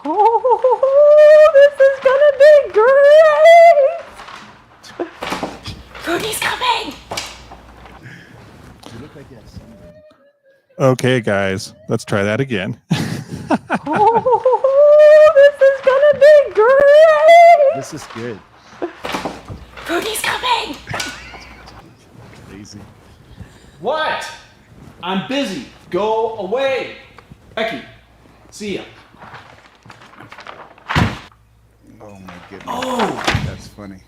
Oh, this is gonna be great! Rudy's coming! You look like you have sunburn. Okay, guys, let's try that again. Oh, this is gonna be great! This is good. Rudy's coming! Crazy. What? I'm busy. Go away. Becky, see ya. Oh my goodness. Oh, That's funny.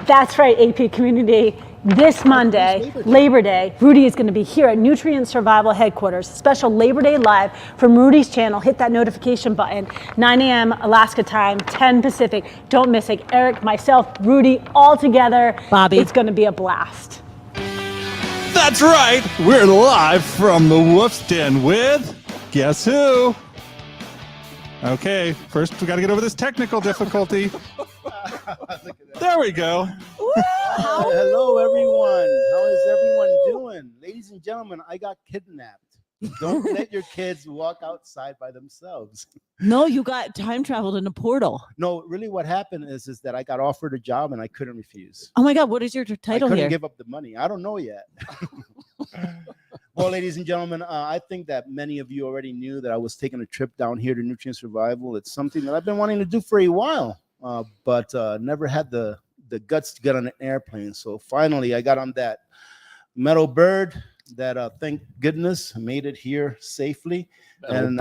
That's right, AP community. This Monday, Labor Day, Rudy is going to be here at Nutrient Survival Headquarters. Special Labor Day Live from Rudy's channel. Hit that notification button. 9 a.m. Alaska time, 10 Pacific. Don't miss it. Eric, myself, Rudy, all together. Bobby. It's going to be a blast. That's right. We're live from the Wolf's Den with guess who? Okay, first we got to get over this technical difficulty. There we go. Hello, everyone. How is everyone doing? Ladies and gentlemen, I got kidnapped. Don't let your kids walk outside by themselves. No, you got time traveled in a portal. No, really what happened is that I got offered a job and I couldn't refuse. Oh my God, what is your I title couldn't here? give up the money. I don't know yet. Well, ladies and gentlemen, I think that many of you already knew that I was taking a trip down here to Nutrient Survival. It's something that I've been wanting to do for a while, but never had the guts to get on an airplane. So finally, I got on that metal bird that, thank goodness, made it here safely. And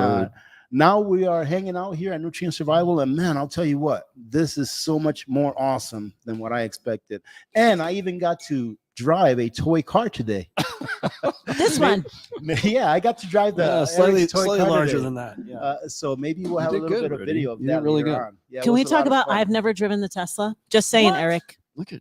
now we are hanging out here at Nutrient Survival. And man, I'll tell you what, this is so much more awesome than what I expected. And I even got to drive a toy car today. This one. Yeah, I got to drive the slightly toy car larger today. than that. Yeah. So maybe we'll have a did little good, bit of Rudy. video of You did that really later good. on. Yeah, it Can we was a lot talk of about fun. I've never driven the Tesla? Just saying, What? Eric. Look at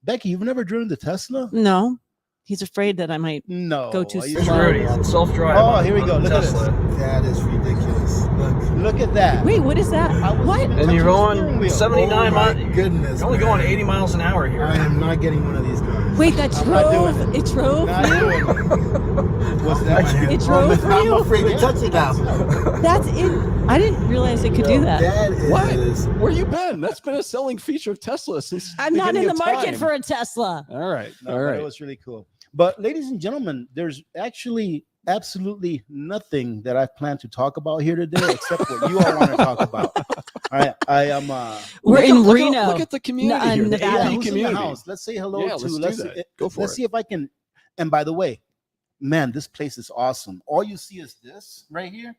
Becky, you've never driven the Tesla? No. He's afraid that I might. No. Go too Are you slow. sure? Rudy on self-drive. Oh, here we go. Look at this. That is ridiculous. Look at that. Wait, what is that? I wasn't What? even And you're touching the steering going wheel. 79 Oh my miles. goodness. You're only man. going 80 miles an hour here. I am not getting one of these cars. Wait, that I'm not doing drove. It drove Not you? doing it. What's that? It drove for I'm you? afraid to touch it now. That's it. I didn't realize it could do that. That is. What? Where you been? That's been a selling feature of Tesla since. I'm not in beginning the of market time. for a Tesla. All right. No, All but right. It was really cool. But ladies and gentlemen, there's actually absolutely nothing that I plan to talk about here today except what you all want to talk about. I am We're in Look Reno. Look at the community here. The Nevada. AP who's in the community. house? Let's say hello Yeah, to let's do that. Go for let's it. see if I can. And by the way, man, this place is awesome. All you see is this right here.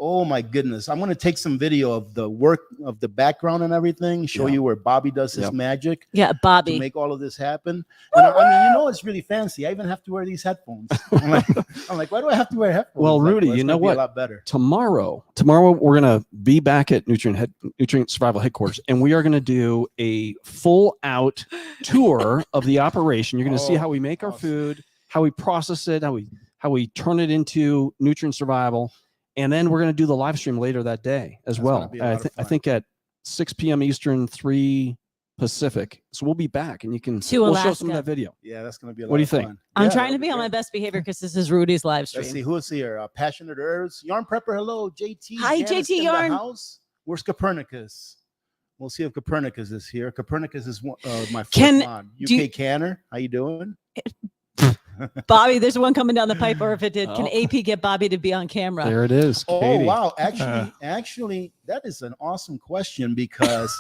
Oh my goodness. I'm going to take some video of the work of the background and everything, show Yeah. you where Bobby does his Yep. magic Yeah, to Bobby. make all of this happen. And I mean, you know, it's really fancy. I even have to wear these headphones. I'm like, why do I have to wear headphones? Well, Like, Rudy, it's you gonna know be what? A lot better. Tomorrow we're gonna be back at Nutrient Survival Headquarters, and we are gonna do a full out tour of the operation. You're gonna see Oh, how we make our awesome. food, how we process it, how we turn it into Nutrient Survival, and then we're gonna do the live stream later that day as That's gonna well. be a lot of I fun. think at 6 p.m. Eastern, 3 Pacific. So we'll be back, and you can To we'll show some of Alaska. that video. Yeah, that's going to be a lot What do you of think? fun. I'm Yeah, trying to that'll be on my great. best behavior because this is Rudy's live Let's see stream. who's here. Passionate Herbs, Yarn Prepper. Hello, JT. Hi, Janice JT in Yarn. The house. Where's Copernicus? We'll see if Copernicus is here. Copernicus is my fourth Can- mod. do you- UK Canner, how you doing? Bobby, there's one coming down the pipe, or if it did, can Oh. AP get Bobby to be on camera? There it is. Oh Katie. wow! Actually, that is an awesome question because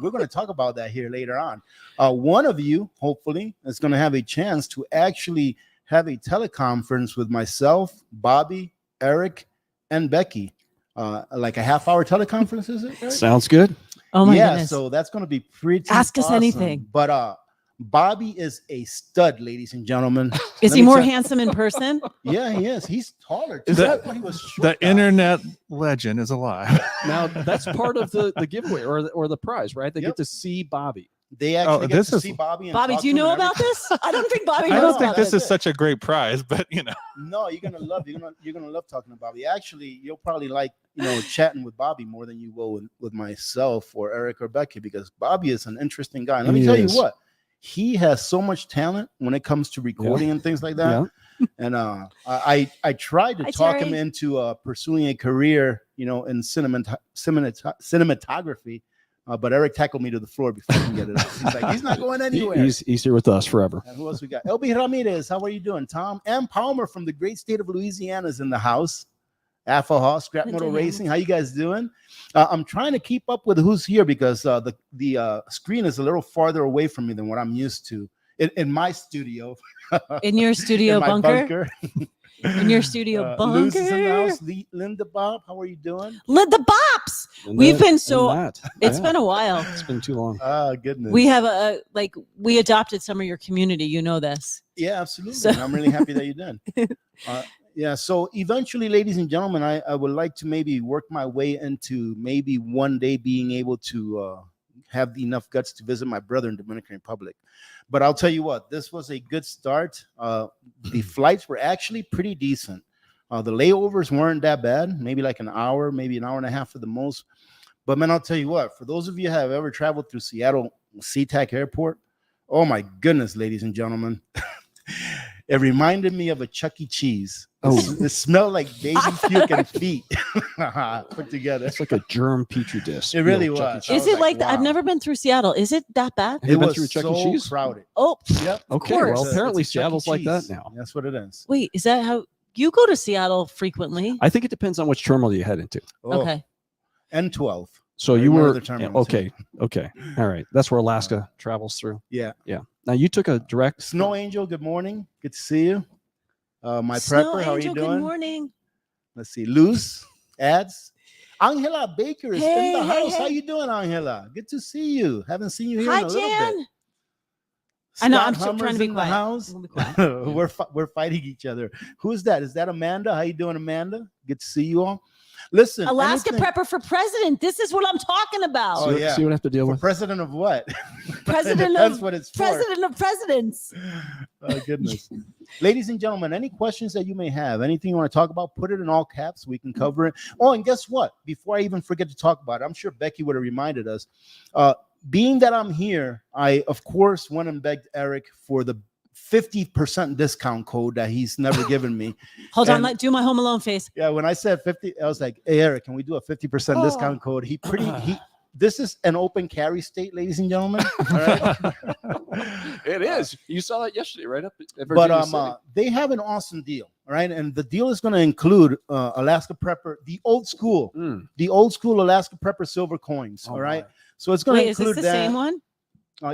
we're going to talk about that here later on. One of you, hopefully, is going to have a chance to actually have a teleconference with myself, Bobby, Eric, and Becky. Like a half-hour teleconference, is it? Eric? Sounds good. Oh my yeah, goodness. so that's going to be pretty. Ask us awesome. anything. But Bobby is a stud, ladies and gentlemen. Is Let he me more tell- handsome in person? Yeah, he is. He's taller. too. Is I that- thought he was short The guy. internet legend is alive. Now that's part of the giveaway or the prize, right? They Yep. get to see Bobby. They actually get this to is- see Bobby. And Bobby, talk do you to him know and about this? I don't think Bobby I knows don't think about this this. is such a great prize, but you know. No, you're gonna love talking to Bobby. Actually, you'll probably like chatting with Bobby more than you will with myself or Eric or Becky because Bobby is an interesting guy. And let me He tell is. you what, he has so much talent when it comes to recording and things like that. Yeah. And I tried to Hi, talk Terry. him into pursuing a career, in cinematography. But Eric tackled me to the floor before I can get it out. He's like, he's not going anywhere. He's here with us forever. And who else we got? LB Ramirez, how are you doing? Tom M. Palmer from the great state of Louisiana is in the house. Alpha Hoss, Scrap Motor Racing. How you guys doing? I'm trying to keep up with who's here because the screen is a little farther away from me than what I'm used to in my studio. In your studio in my bunker? In your studio bunker? Luz is in the house. Linda Bob, how are you doing? Linda Bops. We've been so. It's been a while. It's been too long. Oh, goodness. We have we adopted some of your community. You know this. Yeah, absolutely. So- And I'm really happy that you did. Yeah, so eventually, ladies and gentlemen, I would like to maybe work my way into maybe one day being able to have enough guts to visit my brother in Dominican Republic. But I'll tell you what, this was a good start. The flights were actually pretty decent. The layovers weren't that bad, maybe like an hour, maybe an hour and a half for the most. But man, I'll tell you what, for those of you who have ever traveled through Seattle SeaTac Airport, oh my goodness, ladies and gentlemen. It reminded me of a Chuck E. Cheese. It smelled like baby puke and feet put together. It's like a germ petri dish. It really You know, Chuck E. was. Cheese. Is it like wow. I've never been through Seattle. Is it that bad? Have you It been was through Chuck E. so Cheese? crowded. Oh, Yep. Okay, course. well, apparently It's a Chuck E. Seattle's like that Cheese. now. That's what it is. wait, is that how you go to Seattle frequently? I think it depends on which terminal you head into. Oh, Okay. N12. So I you remember were the terminal, too. okay. All right. That's where Alaska travels through. Yeah. Yeah. Now you took a direct Snow Angel, good morning. Good to see you. My Snow prepper, how are you Angel, doing? Good morning. Let's see. Luz, ads. Angela Baker is in Hey, the hey, house. How hey. you doing, Angela? Good to see you. Haven't seen you here Hi, in a little Jan. bit. I know, Scott I'm still trying Hummer's to be in the quiet. house. I'm gonna be quiet. We're fighting each other. Who is that? Is that Amanda? How you doing, Amanda? Good to see you all. Listen, Alaska anything- prepper for president. This is what I'm talking about. Oh, yeah. see what I have to deal for with. president of what? President That's of what it's for. President of presidents. Oh, goodness. Ladies and gentlemen, any questions that you may have, anything you want to talk about, put it in all caps. We can cover it. Oh, and guess what? Before I even forget to talk about it, I'm sure Becky would have reminded us. Being that I'm here, I, of course, went and begged Eric for the 50% discount code that he's never given me. Hold on, And- let do my Home Alone face. Yeah, when I said 50, I was like, hey, Eric, can we do a 50% Oh. discount code? This is an open carry state, ladies and gentlemen. All right? It is. You saw that yesterday, right up at But they have an awesome deal, all right? And the deal is going to include Alaska Prepper, the old school Alaska Prepper silver coins, all right? So it's going to Wait, is this include the that. same one?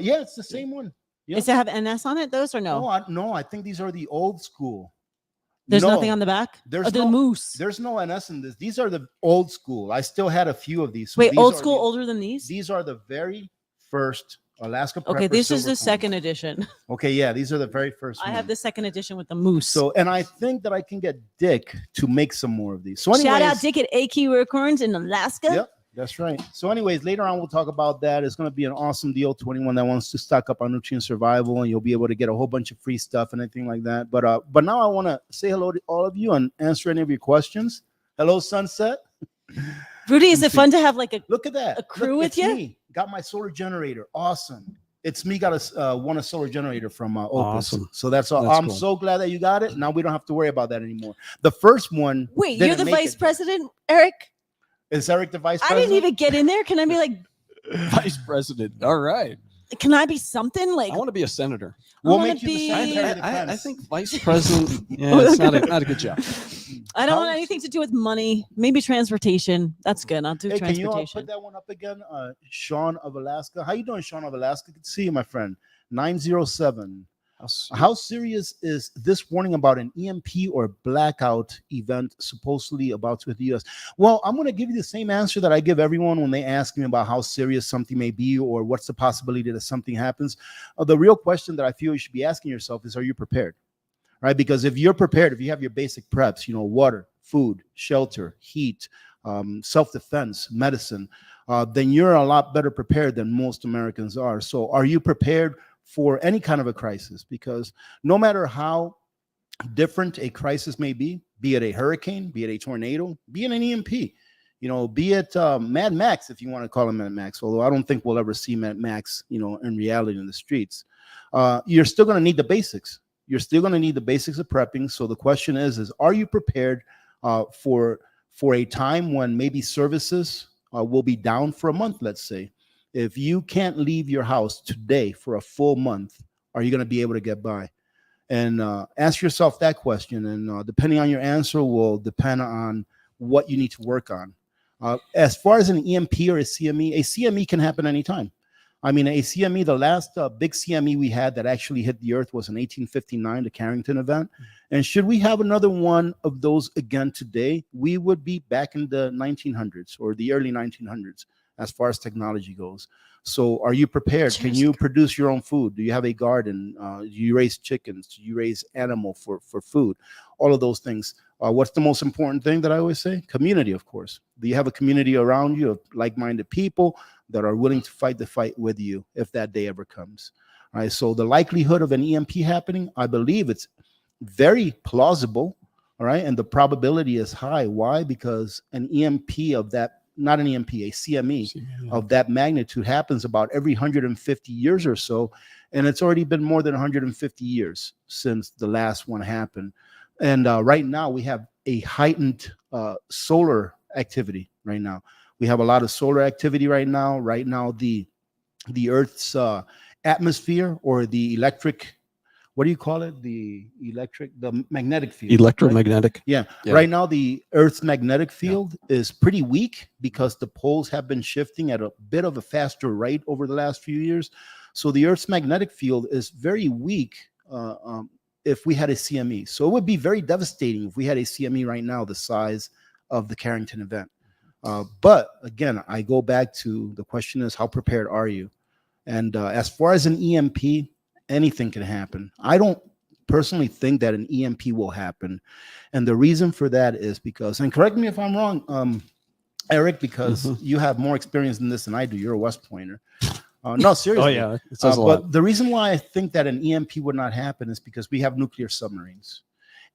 Yeah, it's the same one. Yeah. Does it have NS on it, those or no? No, I think these are the old school. There's No, nothing on the back? There's Oh, the no moose. There's no NS in this. These are the old school. I still had a few of these. So Wait, these old are school the- older than these? These are the very first Alaska Prepper. Okay, this is silver the coins. second edition. Okay, yeah, these are the very first. I have ones. the second edition with the moose. So, and I think that I can get Dick to make some more of these. So, Shout out anyways, Dick at AQ Records in Alaska. Yep, that's right. So, anyways, later on we'll talk about that. It's going to be an awesome deal to anyone that wants to stock up on nutrient survival, and you'll be able to get a whole bunch of free stuff and anything like that. But now I want to say hello to all of you and answer any of your questions. Hello, Sunset. Rudy, is Let me it see. fun to have like a Look at that. A crew Look, with it's you? me. Got my solar generator. Awesome. It's me. Got won a solar generator from Opus. Awesome. So that's all. That's I'm cool. so glad that you got it. Now we don't have to worry about that anymore. The first one. wait, you're didn't the make vice it. president, Eric? Is Eric the vice I president? didn't even get in there. Can I be like, vice president. All right. can I be something? Like, I want to be a senator. We'll wanna make you the be- secretary of I defense. think vice president. Yeah, it's not a good job. I don't want How- anything to do with money. Maybe transportation. That's good. I'll do Hey, can you all transportation. put that one up again? Sean of Alaska. How you doing, Sean of Alaska? Good to see you, my friend. 907. How serious is this warning about an EMP or blackout event supposedly about to hit the U.S.? Well, I'm going to give you the same answer that I give everyone when they ask me about how serious something may be or what's the possibility that something happens. The real question that I feel you should be asking yourself is, are you prepared? Right? Because if you're prepared, if you have your basic preps, water, food, shelter, heat, self-defense, medicine, then you're a lot better prepared than most Americans are. So are you prepared for any kind of a crisis? Because no matter how different a crisis may be it a hurricane, be it a tornado, be it an EMP, be it Mad Max, if you want to call him Mad Max, although I don't think we'll ever see Mad Max, in reality in the streets, you're still going to need the basics. You're still going to need the basics of prepping. So the question is are you prepared for for a time when maybe services will be down for a month, let's say. If you can't leave your house today for a full month, are you going to be able to get by? And ask yourself that question. And depending on your answer will depend on what you need to work on. As far as an EMP or a CME can happen anytime. I mean, a CME, the last big CME we had that actually hit the earth was in 1859, the Carrington event. And should we have another one of those again today, we would be back in the 1900s or the early 1900s as far as technology goes. So are you prepared? Can you produce your own food? Do you have a garden? Do you raise chickens? Do you raise animal for food? All of those things. What's the most important thing that I always say? Community, of course. Do you have a community around you of like-minded people that are willing to fight the fight with you if that day ever comes? All right. So the likelihood of an EMP happening, I believe it's very plausible. All right. And the probability is high. Why? Because an EMP of that, not an EMP, a CME of that magnitude happens about every 150 years or so. And it's already been more than 150 years since the last one happened. And right now we have a heightened solar activity right now. We have a lot of solar activity right now. Right now, the Earth's atmosphere or the electric, what do you call it? The magnetic field. Electromagnetic. Right? Yeah. Right now, the Earth's magnetic field is pretty weak because the poles have been shifting at a bit of a faster rate over the last few years. So the Earth's magnetic field is very weak if we had a CME. So it would be very devastating if we had a CME right now the size of the Carrington event. But again, I go back to the question is, how prepared are you? And as far as an EMP, anything can happen. I don't personally think that an EMP will happen. And the reason for that is because, and correct me if I'm wrong, Eric, because you have more experience in this than I do. You're a West Pointer. No, seriously. Oh, yeah. It says a lot. But the reason why I think that an EMP would not happen is because we have nuclear submarines.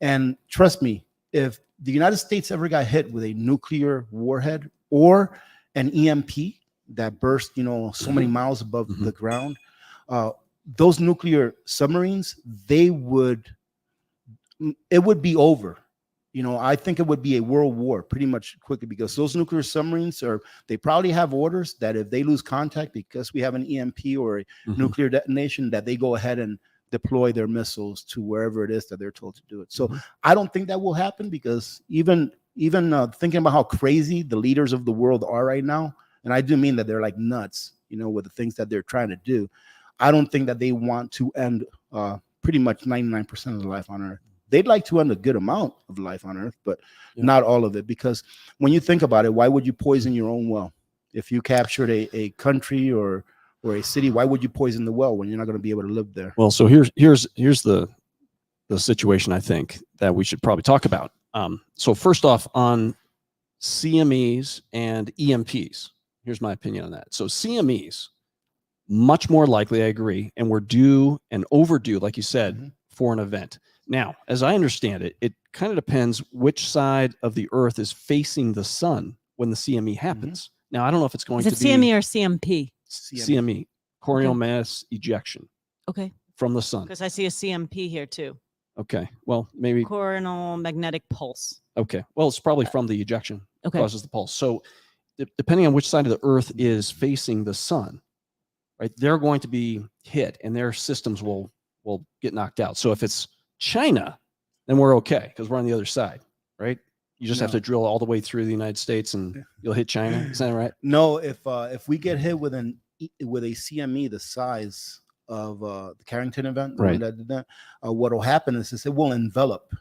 And trust me, if the United States ever got hit with a nuclear warhead or an EMP that burst, so many miles above the ground, those nuclear submarines, it would be over. I think it would be a world war pretty much quickly because those nuclear submarines they probably have orders that if they lose contact because we have an EMP or a nuclear detonation, that they go ahead and deploy their missiles to wherever it is that they're told to do it. So I don't think that will happen because even thinking about how crazy the leaders of the world are right now, and I do mean that they're like nuts, with the things that they're trying to do. I don't think that they want to end pretty much 99% of the life on Earth. They'd like to end a good amount of life on Earth, but not all of it. Because when you think about it, why would you poison your own well? If you captured a country or a city, why would you poison the well when you're not going to be able to live there? Well, so here's the situation I think that we should probably talk about. So first off, on CMEs and EMPs, here's my opinion on that. So CMEs, much more likely, I agree, and we're due and overdue, like you said, for an event. Now, as I understand it, it kind of depends which side of the Earth is facing the sun when the CME happens. Now, I don't know if it's going to be CME or CMP? CME, coronal mass ejection. Okay. From the sun. Because I see a CMP here too. Okay. Well, maybe. Coronal magnetic pulse. Okay. Well, it's probably from the ejection okay. causes the pulse. So depending on which side of the Earth is facing the sun, right, they're going to be hit and their systems will get knocked out. So if it's China, then we're okay because we're on the other side, right? You just have to drill all the way through the United States and you'll hit China. Is that right? No, if we get hit with a CME the size of the Carrington event, right? What will happen is it will envelop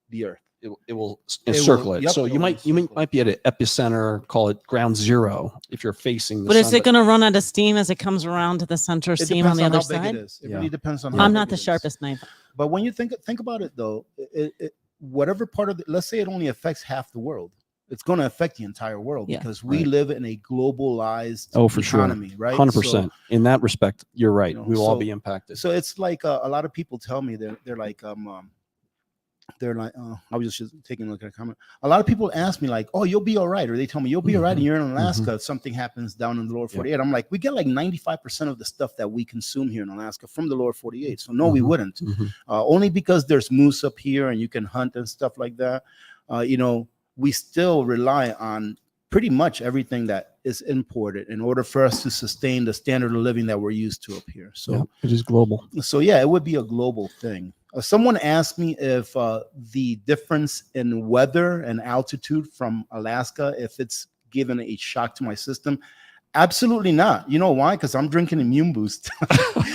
the Earth. It will encircle it. Yep, so you might be at an epicenter, call it ground zero, if you're facing the But sun. is it going to run out of steam as it comes around to the center seam on the other side? It really depends on. I'm not the sharpest knife. But when you think about it, though, whatever part of let's say it only affects half the world, it's going to affect the entire world because we live in a globalized economy, right? 100%. So, in that respect, you're right. We will all be impacted. So it's like a lot of people tell me they're like I was just taking a look at a comment. A lot of people ask me like, "Oh, you'll be all right," or they tell me, "You'll be all right," and you're in Alaska. If something happens down in the lower 48, I'm like, we get like 95% of the stuff that we consume here in Alaska from the lower 48. So no, we wouldn't. Only because there's moose up here and you can hunt and stuff like that. we still rely on pretty much everything that is imported in order for us to sustain the standard of living that we're used to up here. So, Yeah, it is global. so yeah, it would be a global thing. Someone asked me if the difference in weather and altitude from Alaska, if it's given a shock to my system. Absolutely not. You know why? Because I'm drinking Immune Boost.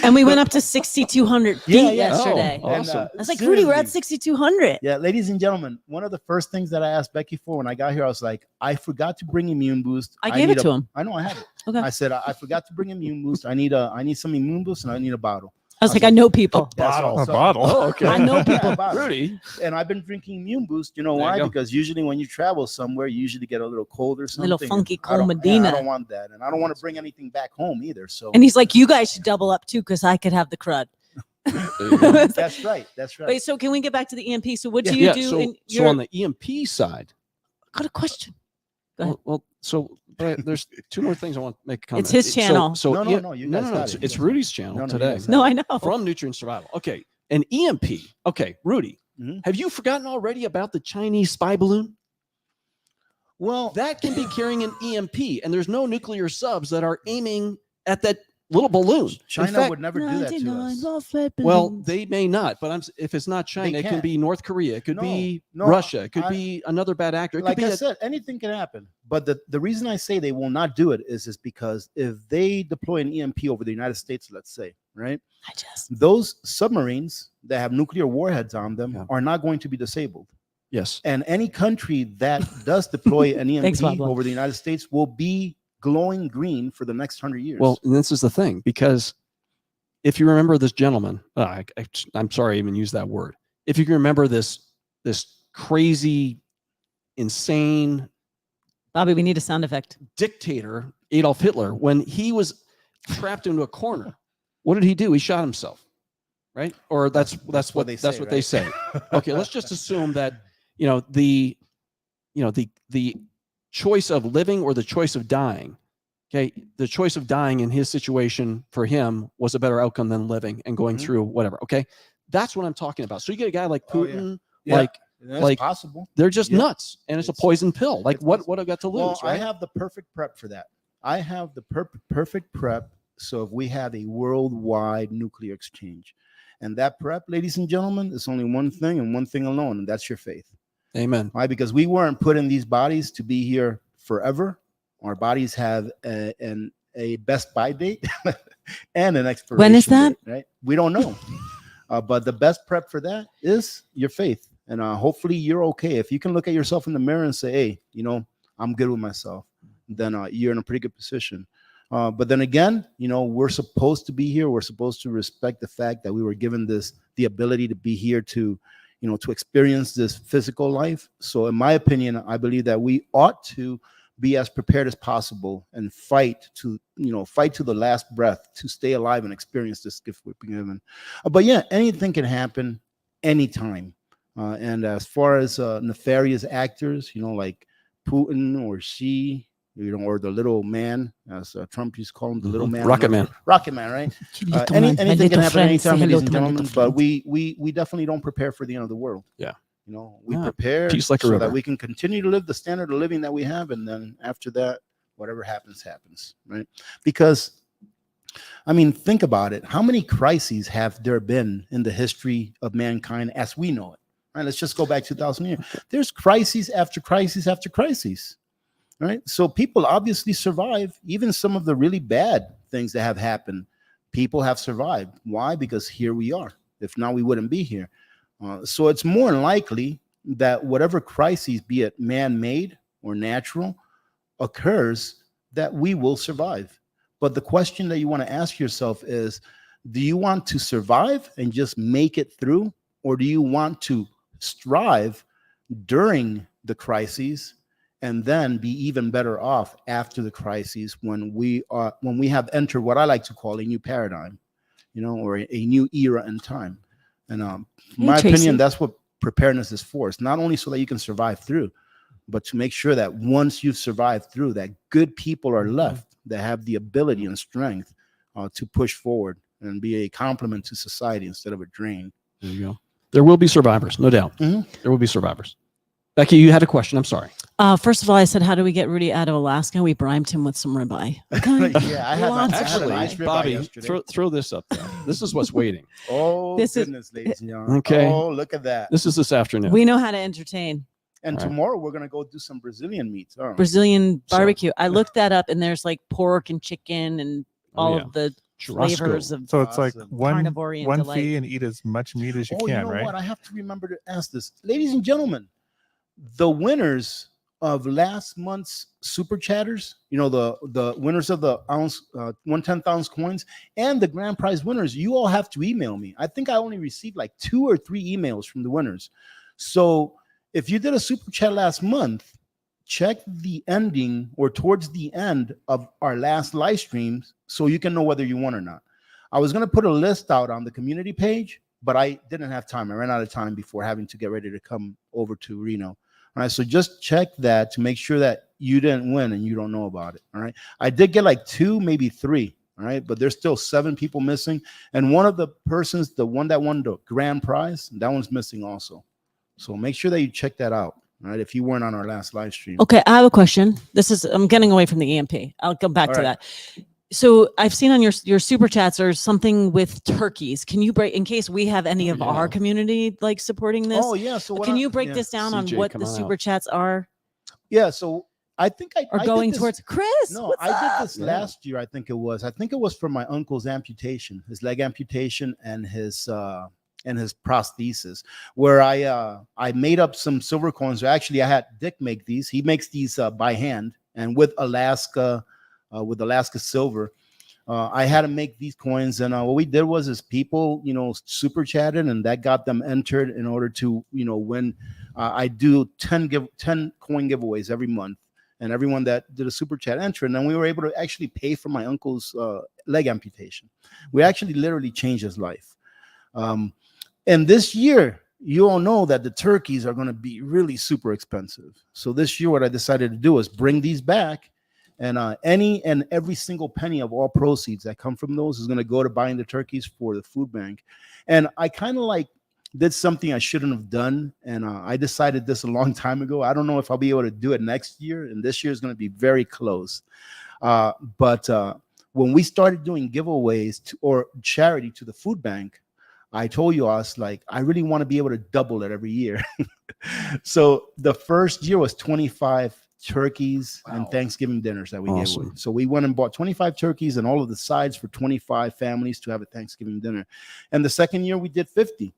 And we went up to 6,200 feet Yeah, yeah. yesterday. Oh, awesome. And, I was like, Rudy, we're at seriously, 6,200. yeah, ladies and gentlemen, one of the first things that I asked Becky for when I got here, I was like, I forgot to bring Immune Boost. I gave need it to him. I know I have it. Okay. I said I forgot to bring Immune Boost. I need some Immune Boost and I need a bottle. I was like, I know people. Yeah, A bottle. Oh, okay. I know Yeah, people. a bottle. Rudy. And I've been drinking Immune Boost. You know There you why? go. Because usually when you travel somewhere, you usually get a little cold or something. Little funky I don't- cold yeah, Medina. I don't want that, and I don't want to bring anything back home either. So And he's like, you guys should double up too, because I could have the crud. that's right. That's right. Wait, so can we get back to the EMP? So what do Yeah. you do so, in so your on the EMP side, got a question? Go ahead. well, but there's two more things I want to make a comment. It's his channel. So, No, no, you guys got it. it's Rudy's channel No, no, you today. guys No, I know. From Nutrient Survival. Okay. An EMP. Okay, Rudy, Mhm. have you forgotten already about the Chinese spy balloon? Well, That can be carrying an EMP, and there's no nuclear subs that are aiming at that little balloon. In China fact, would never do that to 99 us. well-fed well, balloons. they may not, but if it's not China, it can can't. be North Korea, it could No, be no, Russia, it could I- be another bad actor. It Like could be I said, anything can happen. But the reason I say they will not do it is because if they deploy an EMP over the United States, let's say, right, I just those submarines that have nuclear warheads on them Yeah. are not going to be disabled. yes. And any country that does deploy an Thanks, EMP Pablo. over the United States will be glowing green for the next 100 years. Well, and this is the thing, because if you remember this gentleman, I'm sorry I even use that word. If you can remember this crazy, insane Bobby, we need a sound effect. dictator, Adolf Hitler, when he was trapped into a corner, what did he do? He shot himself, right? Or that's what they say. Okay, let's just assume that the choice of living or the choice of dying. Okay, the choice of dying in his situation for him was a better outcome than living and going Mhm. through whatever. Okay, that's what I'm talking about. So you get a guy like Oh, yeah. Putin, Yeah, like that's like, possible. they're just Yeah. nuts, and it's a It's- poison pill. Like it's what possible. I got to lose, Well, I right? have the perfect prep for that. I have the perfect prep. So if we have a worldwide nuclear exchange, and that prep, ladies and gentlemen, is only one thing and one thing alone, and that's your faith. Amen. Why? Because we weren't put in these bodies to be here forever. Our bodies have a best by date and an expiration When is that? date, right? We don't know. But the best prep for that is your faith. And hopefully you're okay. If you can look at yourself in the mirror and say, hey, I'm good with myself, then you're in a pretty good position. But then again, we're supposed to be here. We're supposed to respect the fact that we were given the ability to be here to experience this physical life. So in my opinion, I believe that we ought to be as prepared as possible and fight to the last breath to stay alive and experience this gift we've been given. But yeah, anything can happen anytime. And as far as nefarious actors, like Putin or Xi, or the little man, as Trump used to call him, the little man, Rocket Man. Rocket Man, right? Anything can happen anytime, ladies and gentlemen. But we definitely don't prepare for the end of the world. Yeah. We Yeah. prepare Peace like a so river. that we can continue to live the standard of living that we have, and then after that, whatever happens, happens, right? Because, think about it. How many crises have there been in the history of mankind as we know it? Right? Let's just go back 2,000 years. There's crises after crises after crises. Right. So people obviously survive even some of the really bad things that have happened. People have survived. Why? Because here we are. If not, we wouldn't be here. So it's more likely that whatever crises, be it man-made or natural, occurs, that we will survive. But the question that you want to ask yourself is, do you want to survive and just make it through? Or do you want to strive during the crises and then be even better off after the crises when we have entered what I like to call a new paradigm, or a new era in time? And in my opinion, that's what preparedness is for. It's not only so that you can survive through, but to make sure that once you've survived through, that good people are left that have the ability and strength to push forward and be a complement to society instead of a drain. There you go. There will be survivors, no doubt. Mhm. There will be survivors. Becky, you had a question. I'm sorry. First of all, I said, how do we get Rudy out of Alaska? We bribed him with some ribeye. Okay. Yeah, I had Lots a of Actually, nice ribeye Bobby, yesterday. throw this up there. This is what's waiting. Oh, This is- goodness, ladies and gentlemen. Okay. Oh, look at that. This is this afternoon. We know how to entertain. And All right. tomorrow we're going to go do some Brazilian meats. Aren't we? Brazilian So- barbecue. I looked that up, and there's like pork and chicken and all Oh, yeah. of the Churrasco. flavors of So it's like Awesome. one Carnivorean one delight. fee and eat as much meat as you Oh, can, you know right? what? I have to remember to ask this. Ladies and gentlemen, the winners of last month's Super Chatters, you know, the winners of the 1/10 ounce coins and the grand prize winners, you all have to email me. I think I only received like 2 or 3 emails from the winners. So if you did a Super Chat last month, check the ending or towards the end of our last live streams so you can know whether you won or not. I was going to put a list out on the community page, but I didn't have time. I ran out of time before having to get ready to come over to Reno. All right, so just check that to make sure that you didn't win and you don't know about it. All right, I did get like 2, maybe 3. All right, but there's still 7 people missing, and one of the persons, the one that won the grand prize, that one's missing also. So make sure that you check that out. All right, if you weren't on our last live stream. Okay, I have a question. I'm getting away from the EMP. I'll come back All to right. that. So I've seen on your super chats there's something with turkeys. Can you break, in case we have any of yeah. our community like supporting this? Oh yeah, so what Can I- you break yeah. this down on CJ, what come the on super out. chats are Yeah, so I think I or did going this- towards? Chris, No, what's I did up? this Yeah. last year. I think it was. I think it was for my uncle's amputation, his leg amputation, and his prosthesis. Where I made up some silver coins. Actually, I had Dick make these. He makes these by hand and with Alaska silver. I had to make these coins, and what we did was people, super chatted, and that got them entered in order to, win. I do 10 coin giveaways every month, and everyone that did a super chat entered, and then we were able to actually pay for my uncle's leg amputation. We actually literally changed his life. And this year, you all know that the turkeys are going to be really super expensive. So this year, what I decided to do is bring these back. And any and every single penny of all proceeds that come from those is going to go to buying the turkeys for the food bank. And I kind of like did something I shouldn't have done. And I decided this a long time ago. I don't know if I'll be able to do it next year. And this year is going to be very close. But when we started doing giveaways or charity to the food bank, I told you, I was like, I really want to be able to double it every year. So the first year was 25 turkeys and Thanksgiving dinners that we gave away. So we went and bought 25 turkeys and all of the sides for 25 families to have a Thanksgiving dinner. And the second year we did 50.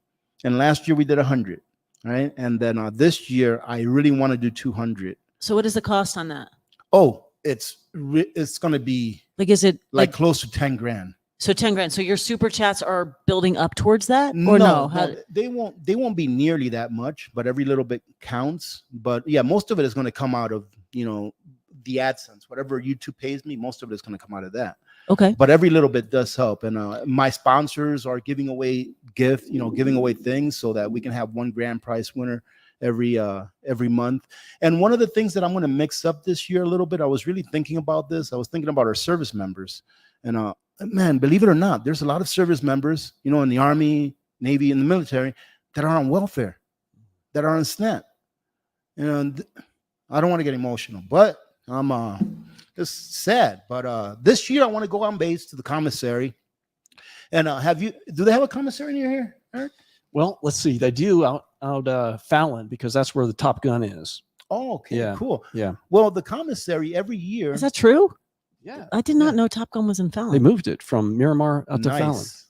And last year we did 100. Right. And then this year I really want to do 200. So what is the cost on that? Oh, it's going to be Like, is it like close to 10 grand. so 10 grand? So your super chats are building up towards that, or no? How- they won't be nearly that much, but every little bit counts. But yeah, most of it is going to come out of, the AdSense, whatever YouTube pays me, most of it is going to come out of that. Okay. But every little bit does help. And my sponsors are giving away giving away things so that we can have one grand prize winner every month. And one of the things that I'm going to mix up this year a little bit, I was really thinking about this. I was thinking about our service members. And man, believe it or not, there's a lot of service members, in the Army, Navy, and the military that are on welfare, that are on SNAP. I don't want to get emotional, but I'm it's sad. But this year I want to go on base to the commissary. And do they have a commissary near here, Eric? Well, let's see. They do out Fallon, because that's where the Top Gun is. Oh, okay, Yeah. cool. Yeah. Well, the commissary every year. Is that true? Yeah. I did not know Top Gun was in They Fallon. moved it from Miramar out to Fallon. Nice.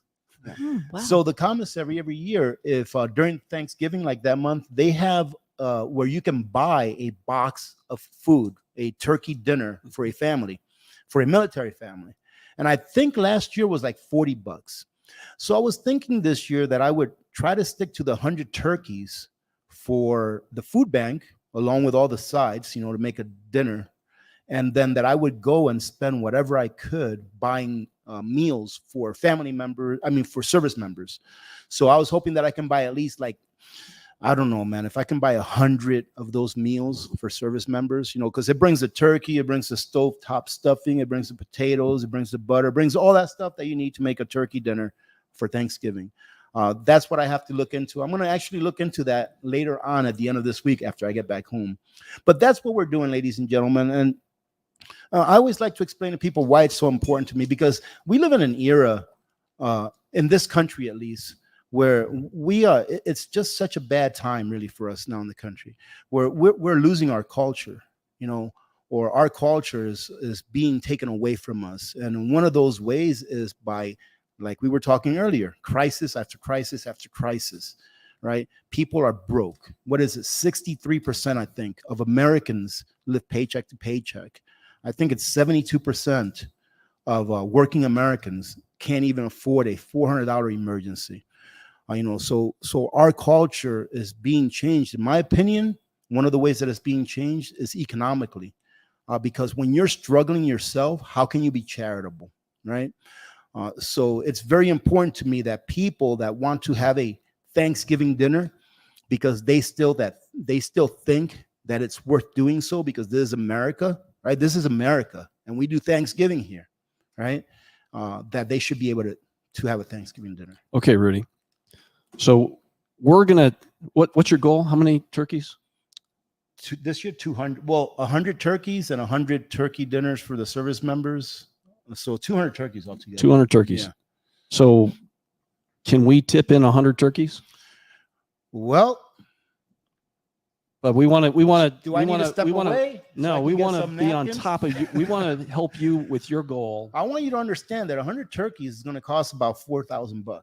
Oh, wow. So the commissary every year, if during Thanksgiving, like that month, they have where you can buy a box of food, a turkey dinner for a family, for a military family. And I think last year was like $40. So I was thinking this year that I would try to stick to the 100 turkeys for the food bank, along with all the sides, to make a dinner. And then that I would go and spend whatever I could buying meals for family members, for service members. So I was hoping that I can buy at least I don't know, man, if I can buy 100 of those meals for service members, because it brings the turkey, it brings the stovetop stuffing, it brings the potatoes, it brings the butter, it brings all that stuff that you need to make a turkey dinner for Thanksgiving. That's what I have to look into. I'm going to actually look into that later on at the end of this week after I get back home. But that's what we're doing, ladies and gentlemen. And I always like to explain to people why it's so important to me, because we live in an era, in this country at least, where it's just such a bad time really for us now in the country, where we're losing our culture, or our culture is being taken away from us. And one of those ways is by, like we were talking earlier, crisis after crisis after crisis, right? People are broke. What is it? 63%, I think, of Americans live paycheck to paycheck. I think it's 72% of working Americans can't even afford a $400 emergency. So our culture is being changed. In my opinion, one of the ways that it's being changed is economically, because when you're struggling yourself, how can you be charitable, right? So it's very important to me that people that want to have a Thanksgiving dinner, because they still think that it's worth doing so, because this is America, right? This is America, and we do Thanksgiving here, right? That they should be able to have a Thanksgiving dinner. Okay, Rudy. So we're gonna. What's your goal? How many turkeys? This year, 200. Well, 100 turkeys and 100 turkey dinners for the service members. So 200 turkeys altogether. 200 turkeys. Yeah. So can we tip in 100 turkeys? Well, but we want to. Do I need to step away? No, we want to be on top of you. We want to help you with your goal. I want you to understand that 100 turkeys is going to cost about $4,000.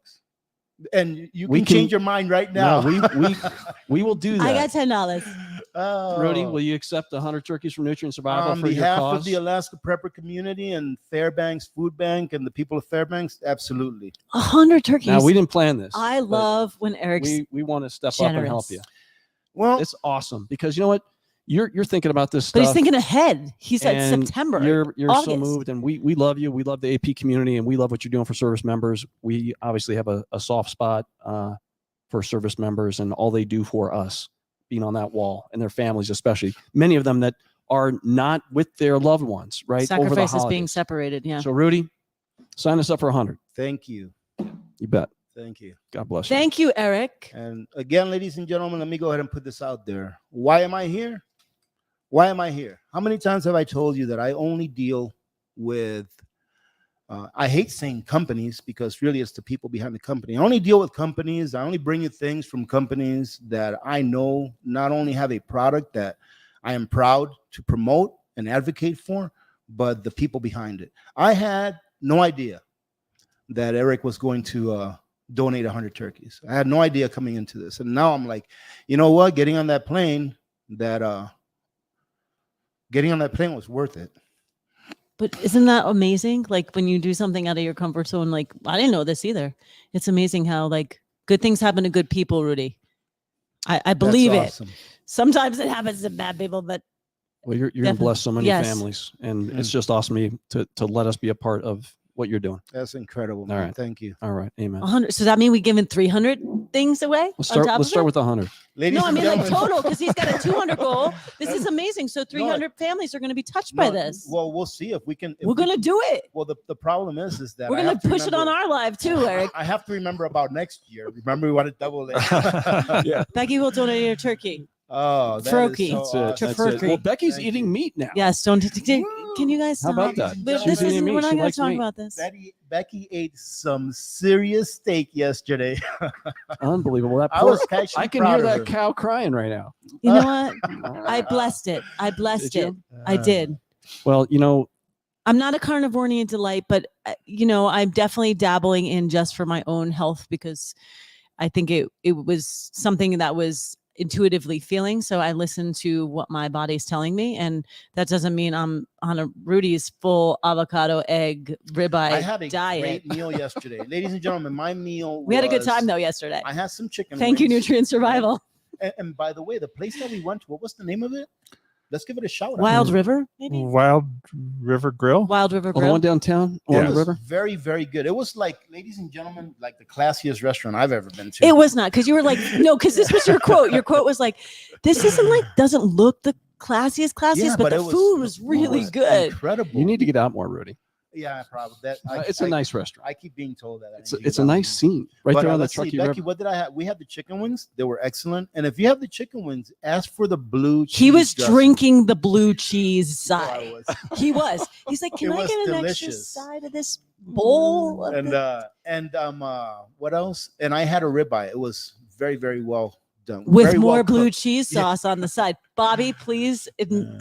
And you can change your mind right now. No, we will do that. I got $10. Rudy, will you accept 100 turkeys from Nutrient Survival on for your behalf cause? of the Alaska Prepper community and Fairbanks Food Bank and the people of Fairbanks? Absolutely. 100 turkeys. Now, we didn't plan this. I love when Eric's we want to step generous. up and help you. Well, it's awesome because you know what? You're thinking about this stuff. But he's thinking ahead. He said September. You're August. so moved, and we love you. We love the AP community, and we love what you're doing for service members. We obviously have a soft spot for service members and all they do for us, being on that wall, and their families especially. Many of them that are not with their loved ones, right? Sacrifices being separated. Yeah. So Rudy, sign us up for 100. Thank you. You bet. Thank you. God bless you. Thank you, Eric. And again, ladies and gentlemen, let me go ahead and put this out there. Why am I here? Why am I here? How many times have I told you that I only deal with, I hate saying companies because really it's the people behind the company. I only deal with companies. I only bring you things from companies that I know not only have a product that I am proud to promote and advocate for, but the people behind it. I had no idea that Eric was going to donate 100 turkeys. I had no idea coming into this. And now I'm like, you know what? Getting on that plane was worth it. But isn't that amazing? Like when you do something out of your comfort zone, like I didn't know this either. It's amazing how like good things happen to good people, Rudy. I believe That's awesome. it. Sometimes it happens to bad people, but well, you're going to bless so many Yes. families, and it's just awesome to let us be a part of what you're doing. That's incredible. All right. Thank you. All right. Amen. 100. So that mean we giving 300 things away? Let's start with 100. Ladies No, I and mean like gentlemen, total because he's got a 200 goal. This is amazing. So 300 families are going to be touched by no, this. Well, we'll see if we can. We're going to do it. Well, the problem is that We're I going have to push it on remember- our live too, Eric. I have to remember about next year. Remember, we want to double it. Yeah. Becky will donate a turkey. Oh, that Turkey. is so That's it. awesome. That's Turkey. it. Well, Becky's Thank eating you. meat now. Yes, don't. Can you guys How stop? about that? This This She's eating isn't. meat. We're She not going likes to talk meat. about this. Becky ate some serious steak yesterday. Unbelievable. That I poor, was actually I can proud hear of that her. cow crying right now. You know what? I blessed it. I blessed Did it. you? I did. Well, you know, I'm not a carnivorian delight, but I'm definitely dabbling in just for my own health because I think it was something that was intuitively feeling. So I listen to what my body's telling me, and that doesn't mean I'm on a Rudy's full avocado egg ribeye I had a diet. great meal yesterday, ladies and gentlemen. My meal. We had a good was- time though yesterday. I had some chicken. Thank you, wings. Nutrient Survival. And by the way, the place that we went to, what was the name of it? Let's give it a shout out. Wild River, maybe. Wild River Grill. Wild River the Grill. one downtown It on was the river. very, very good. It was like, ladies and gentlemen, like the classiest restaurant I've ever been to. It was not because you were like, no, because this was your quote. Your quote was like, this isn't like, doesn't look the classiest, Yeah, but the it food was really good. Incredible. You need to get out more, Rudy. Yeah, probably. That It's a nice restaurant. I keep being told that. It's a nice scene right there on the let's see, Truckee Becky, River. what did I have? We had the chicken wings. They were excellent. And if you have the chicken wings, ask for the blue cheese. He was dressing. drinking the blue cheese Oh, side. I was. He was. He's like, can It I was get an extra delicious. side of this bowl? Of And what else? And I had a ribeye. It was very, very well done. with Very more well blue cooked. cheese Yeah. sauce on the side. Bobby, please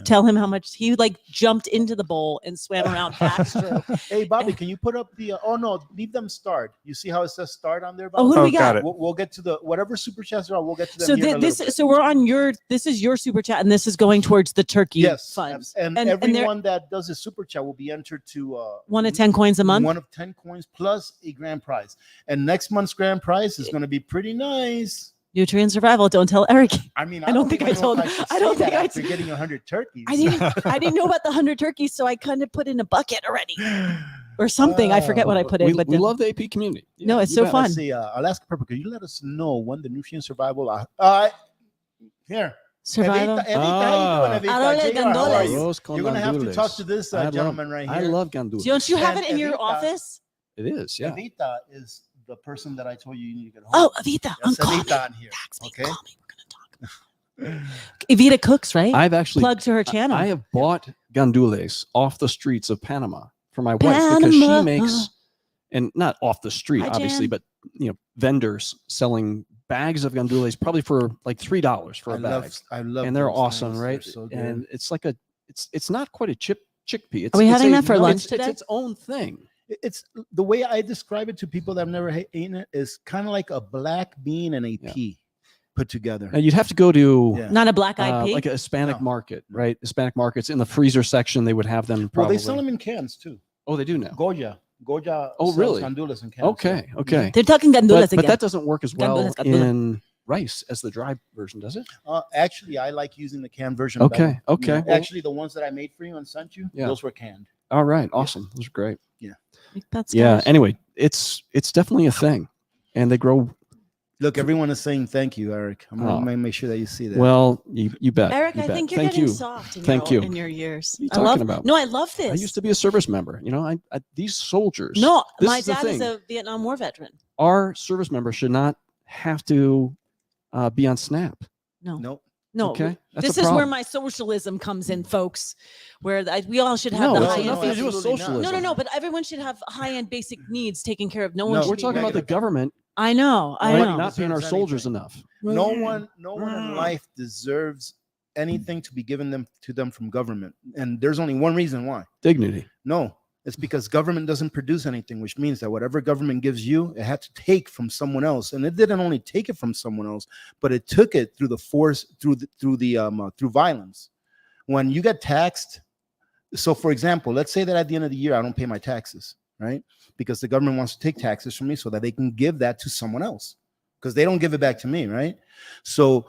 tell him how much he like jumped into the bowl and swam around backstroke. Hey, Bobby, can you put up the? Oh no, leave them starred. You see how it says starred on there? Oh, who Bobby? do we got? got it. We'll get to the whatever super chats are. We'll get to them. So here in a this, little bit. so we're on your. This is your super chat, and this is going towards the turkey Yes, funds. and there- everyone that does a super chat will be entered to 1 of 10 coins a month. One of 10 coins plus a grand prize. And next month's grand prize is going to be pretty nice. Nutrient survival. Don't tell Eric. I mean, I don't think even I know if told- should I don't say that think I after getting 100 turkeys. I didn't know about the 100 turkeys, so I kind of put in a bucket already or something. I forget what I put in, We, but we then- love the AP community. No, it's you so bet. fun. Let's see, Alaska Purple, could you let us know when the nutrient survival? Here. survival. Evita, how you doing, Evita? Arole JR, how are gandules. you? Arroz con You're going to have to gandules. talk to this I love- gentleman right here. I love gandules. Don't you have And it in your Evita- office? It is, yeah. Evita is the person that I told you need to get Oh, hold of. Avita, That's call me. Evita on here. Text me, Okay. call me. We're gonna talk. Evita cooks, right? I've actually Plug to her channel. I have bought gandules off the streets of Panama for my wife because Panama. she makes, and not off the street, Hi, obviously, Jan. but vendors selling bags of gandules probably for like $3 for a bag, I love and they're those awesome, things. right? They're so good. And it's like it's not quite a chickpea. It's, Are we it's having a- that for no, lunch it's today? its own thing. It's the way I describe it to people that have never eaten it is kind of like a black bean and a Yeah. pea put together. Now you'd have to go to Yeah. Not a black eyed pea. like a Hispanic No. market, right? Hispanic markets in the freezer section, they would have them. Well, Probably. they sell them in cans too. Oh, they do now. Goya Oh, sells really? gandules in cans. Okay, yeah. okay. They're talking gandulas But again. that doesn't work as well Gandules, gandules. in rice as the dry version, does it? Actually, I like using the canned version. Okay, better. okay. Yeah. Well- Actually, the ones that I made for you and sent you, Yeah. those were canned. All right, awesome. Those are great. That's Yeah. gosh. Anyway, it's definitely a thing, and they grow Look, everyone is saying thank you, Eric. I'm Oh. gonna make sure that you see that. well. You bet. Eric, you I bet. think you're Thank getting you. soft in, Thank your, you. in your years. What are you I talking love about? No, I love this. I used to be a service member. You know, I these soldiers. No, this my is the dad is thing. a Vietnam War veteran. Our service members should not have to be on SNAP. nope. No, Okay, that's this a is where problem. my socialism comes in, folks. Where we all should have No, the it's high end. nothing to do with absolutely not. socialism. No, but everyone should have high end basic needs taken care of. No one. No, should We're be talking about the regular. government I know. I right, know. not paying our Deserves soldiers anything. enough. No one in life deserves anything to be given to them from government. And there's only one reason why. Dignity. No, it's because government doesn't produce anything, which means that whatever government gives you, it had to take from someone else. And it didn't only take it from someone else, but it took it through the force, through violence. When you get taxed, so for example, let's say that at the end of the year, I don't pay my taxes, right? Because the government wants to take taxes from me so that they can give that to someone else, because they don't give it back to me, right? So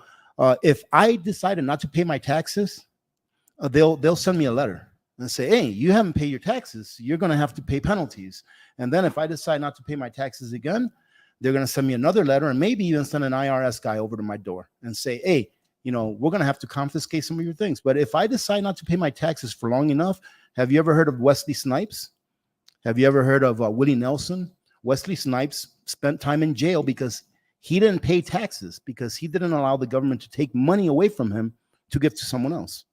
if I decided not to pay my taxes, they'll send me a letter and say, hey, you haven't paid your taxes. You're going to have to pay penalties. And then if I decide not to pay my taxes again, they're going to send me another letter and maybe even send an IRS guy over to my door and say, hey, we're going to have to confiscate some of your things. But if I decide not to pay my taxes for long enough, have you ever heard of Wesley Snipes? Have you ever heard of Willie Nelson? Wesley Snipes spent time in jail because he didn't pay taxes, because he didn't allow the government to take money away from him to give to someone else.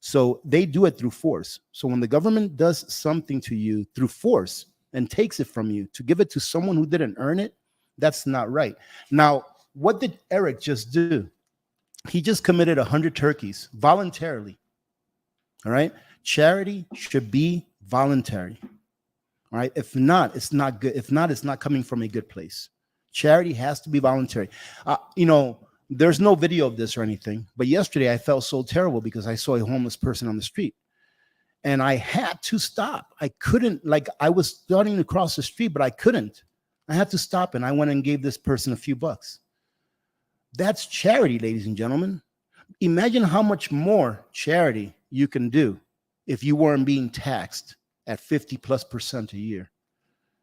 So they do it through force. So when the government does something to you through force and takes it from you to give it to someone who didn't earn it, that's not right. Now, what did Eric just do? He just committed 100 turkeys voluntarily. All right. Charity should be voluntary. All right. If not, it's not good. If not, it's not coming from a good place. Charity has to be voluntary. There's no video of this or anything, but yesterday I felt so terrible because I saw a homeless person on the street and I had to stop. I couldn't, I was starting to cross the street, but I couldn't. I had to stop and I went and gave this person a few bucks. That's charity, ladies and gentlemen. Imagine how much more charity you can do if you weren't being taxed at 50+% a year.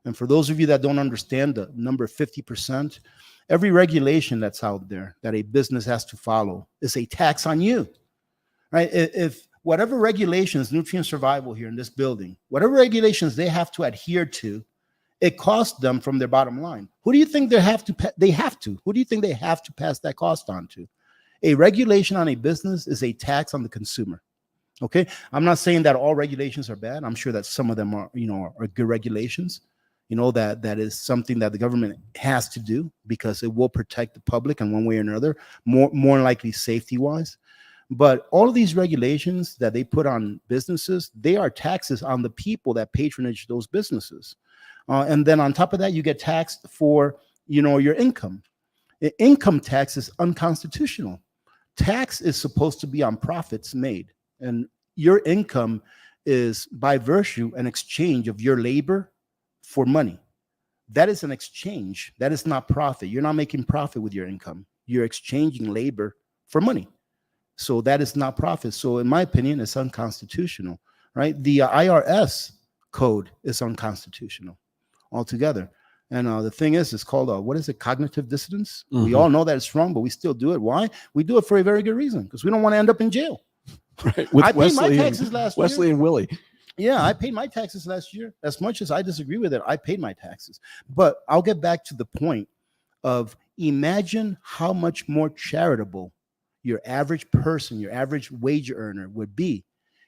And for those of you that don't understand the number 50%, every regulation that's out there that a business has to follow is a tax on you, right? If whatever regulations, Nutrient Survival here in this building, whatever regulations they have to adhere to, it costs them from their bottom line. Who do you think they have to? Who do you think they have to pass that cost on to? A regulation on a business is a tax on the consumer. Okay, I'm not saying that all regulations are bad. I'm sure that some of them are, are good regulations. That is something that the government has to do because it will protect the public in one way or another, more likely safety wise. But all of these regulations that they put on businesses, they are taxes on the people that patronage those businesses. And then on top of that, you get taxed for, your income. Income tax is unconstitutional. Tax is supposed to be on profits made. And your income is by virtue an exchange of your labor for money. That is an exchange. That is not profit. You're not making profit with your income. You're exchanging labor for money. So that is not profit. So in my opinion, it's unconstitutional, right? The IRS code is unconstitutional altogether. And the thing is, it's called, what is it? Cognitive dissonance. Mm-hmm. We all know that it's wrong, but we still do it. Why? We do it for a very good reason, because we don't want to end up in jail. Right. With I paid my taxes last year. Wesley and Willie. Yeah, I paid my taxes last year. As much as I disagree with it, I paid my taxes. But I'll get back to the point of, imagine how much more charitable your average person, your average wage earner would be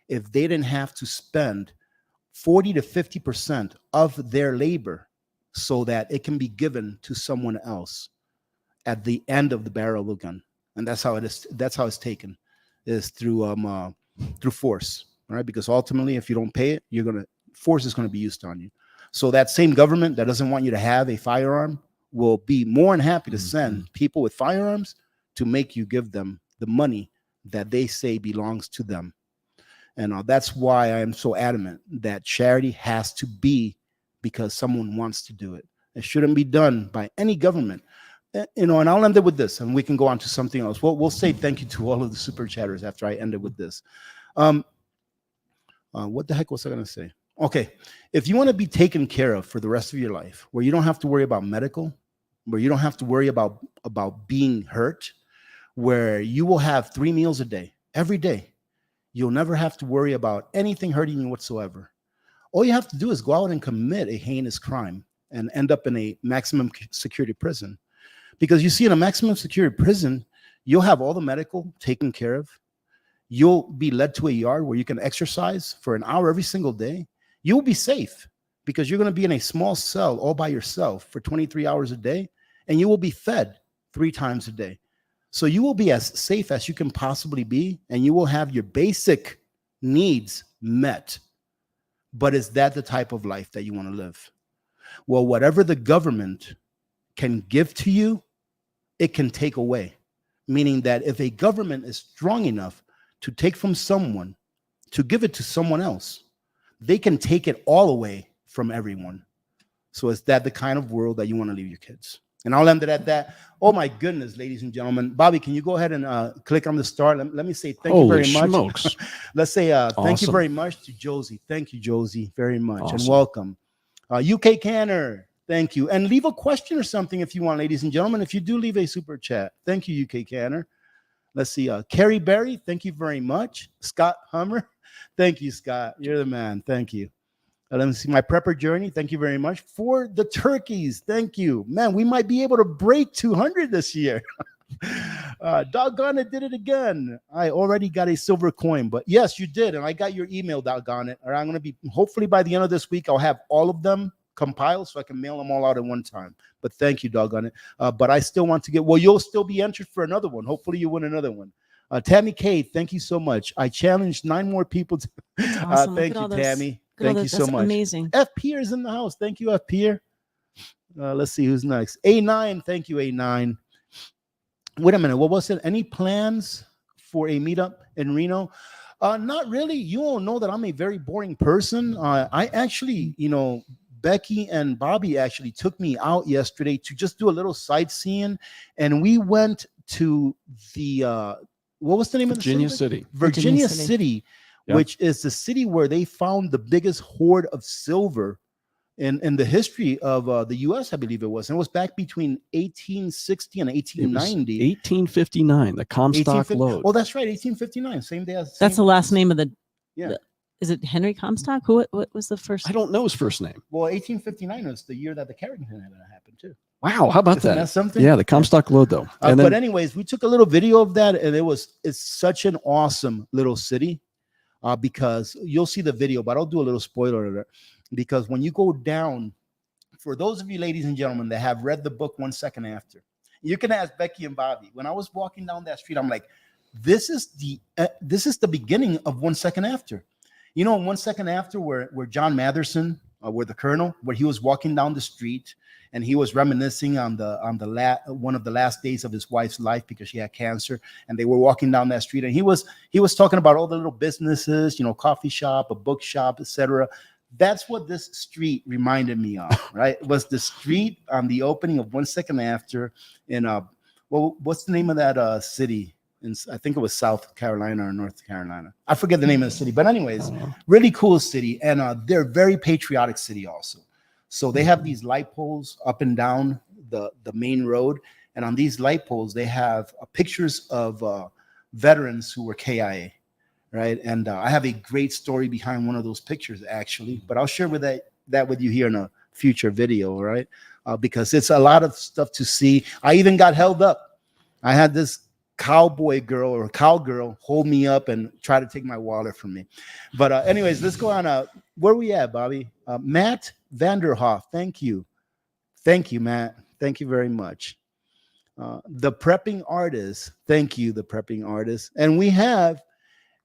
if they didn't have to spend 40 to 50% of their labor so that it can be given to someone else at the end of the barrel of the gun. And that's how it is. That's how it's taken, is through force. All right, because ultimately, if you don't pay it, force is going to be used on you. So that same government that doesn't want you to have a firearm will be more than happy to send people with firearms to make you give them the money that they say belongs to them. And that's why I am so adamant that charity has to be because someone wants to do it. It shouldn't be done by any government. And I'll end it with this, and we can go on to something else. We'll say thank you to all of the super chatters after I end it with this. What the heck was I going to say? Okay, if you want to be taken care of for the rest of your life, where you don't have to worry about medical, where you don't have to worry about being hurt, where you will have 3 meals a day, every day, you'll never have to worry about anything hurting you whatsoever. All you have to do is go out and commit a heinous crime and end up in a maximum security prison. Because you see, in a maximum security prison, you'll have all the medical taken care of. You'll be led to a yard where you can exercise for an hour every single day. You'll be safe because you're going to be in a small cell all by yourself for 23 hours a day, and you will be fed 3 times a day. So you will be as safe as you can possibly be, and you will have your basic needs met. But is that the type of life that you want to live? Well, whatever the government can give to you, it can take away. Meaning that if a government is strong enough to take from someone to give it to someone else, they can take it all away from everyone. So is that the kind of world that you want to leave your kids? And I'll end it at that. Oh my goodness, ladies and gentlemen. Bobby, can you go ahead and click on the star? Let me say thank you very much. Smokes. Let's say thank you Awesome. very much to Josie. Thank you, Josie, very much. And Awesome. welcome. UK Canner, thank you. And leave a question or something if you want, ladies and gentlemen. If you do, leave a super chat. Thank you, UK Canner. Let's see. Carrie Berry, thank you very much. Scott Hummer, thank you, Scott. You're the man. Thank you. Let me see. My prepper journey, thank you very much. For the turkeys, thank you. Man, we might be able to break 200 this year. Doggone it, did it again. I already got a silver coin, but yes, you did. And I got your email, doggone it. Or I'm going to be, hopefully by the end of this week, I'll have all of them compiled so I can mail them all out at one time. But thank you, doggone it. But I still want to get, well, you'll still be entered for another one. Hopefully you win another one. Tammy K, thank you so much. I challenged 9 more people to Awesome. thank you, Tammy. Thank you so That's much. amazing. F. Pierre is in the house. Thank you, F. Pierre. Let's see who's next. A9. Thank you, A9. Wait a minute. What was it? Any plans for a meetup in Reno? Not really. You all know that I'm a very boring person. I actually, Becky and Bobby actually took me out yesterday to just do a little sightseeing, and we went to the what was the name Virginia of the city? City. Virginia City, Yeah. which is the city where they found the biggest hoard of silver in the history of the U.S., I believe it was. And it was back between 1860 and It was 1890. 1859, the Comstock 1850 load. Oh, that's right, 1859. Same day as. That's the last name of the. Yeah. Is it Henry Comstock? What was the first? I don't know his first name. Well, 1859 was the year that the Carrington event happened too. Wow, how about Isn't that? that something? Yeah, the Comstock load though. And But then anyways, we took a little video of that, and it's such an awesome little city. Because you'll see the video, but I'll do a little spoiler alert. Because when you go down, for those of you ladies and gentlemen that have read the book 1 Second After, you can ask Becky and Bobby. When I was walking down that street, I'm like, this is the beginning of 1 Second After. You know, 1 Second After, where John Matherson, where the colonel, where he was walking down the street and he was reminiscing on one of the last days of his wife's life because she had cancer, and they were walking down that street, and he was talking about all the little businesses, coffee shop, a bookshop, etc. That's what this street reminded me of, right? It was the street on the opening of 1 Second After in what's the name of that city? I think it was South Carolina or North Carolina. I forget the name of the city, but anyways, really cool city, and they're a very patriotic city also. So they have these light poles up and down the main road, and on these light poles they have pictures of veterans who were KIA, right? And I have a great story behind one of those pictures actually, but I'll share that with you here in a future video, right? Because it's a lot of stuff to see. I even got held up. I had this cowboy girl or cowgirl hold me up and try to take my wallet from me. But anyways, let's go on. Where we at, Bobby? Matt Vanderhoff. Thank you, Matt. Thank you very much. The Prepping Artist. Thank you, the Prepping Artist. And we have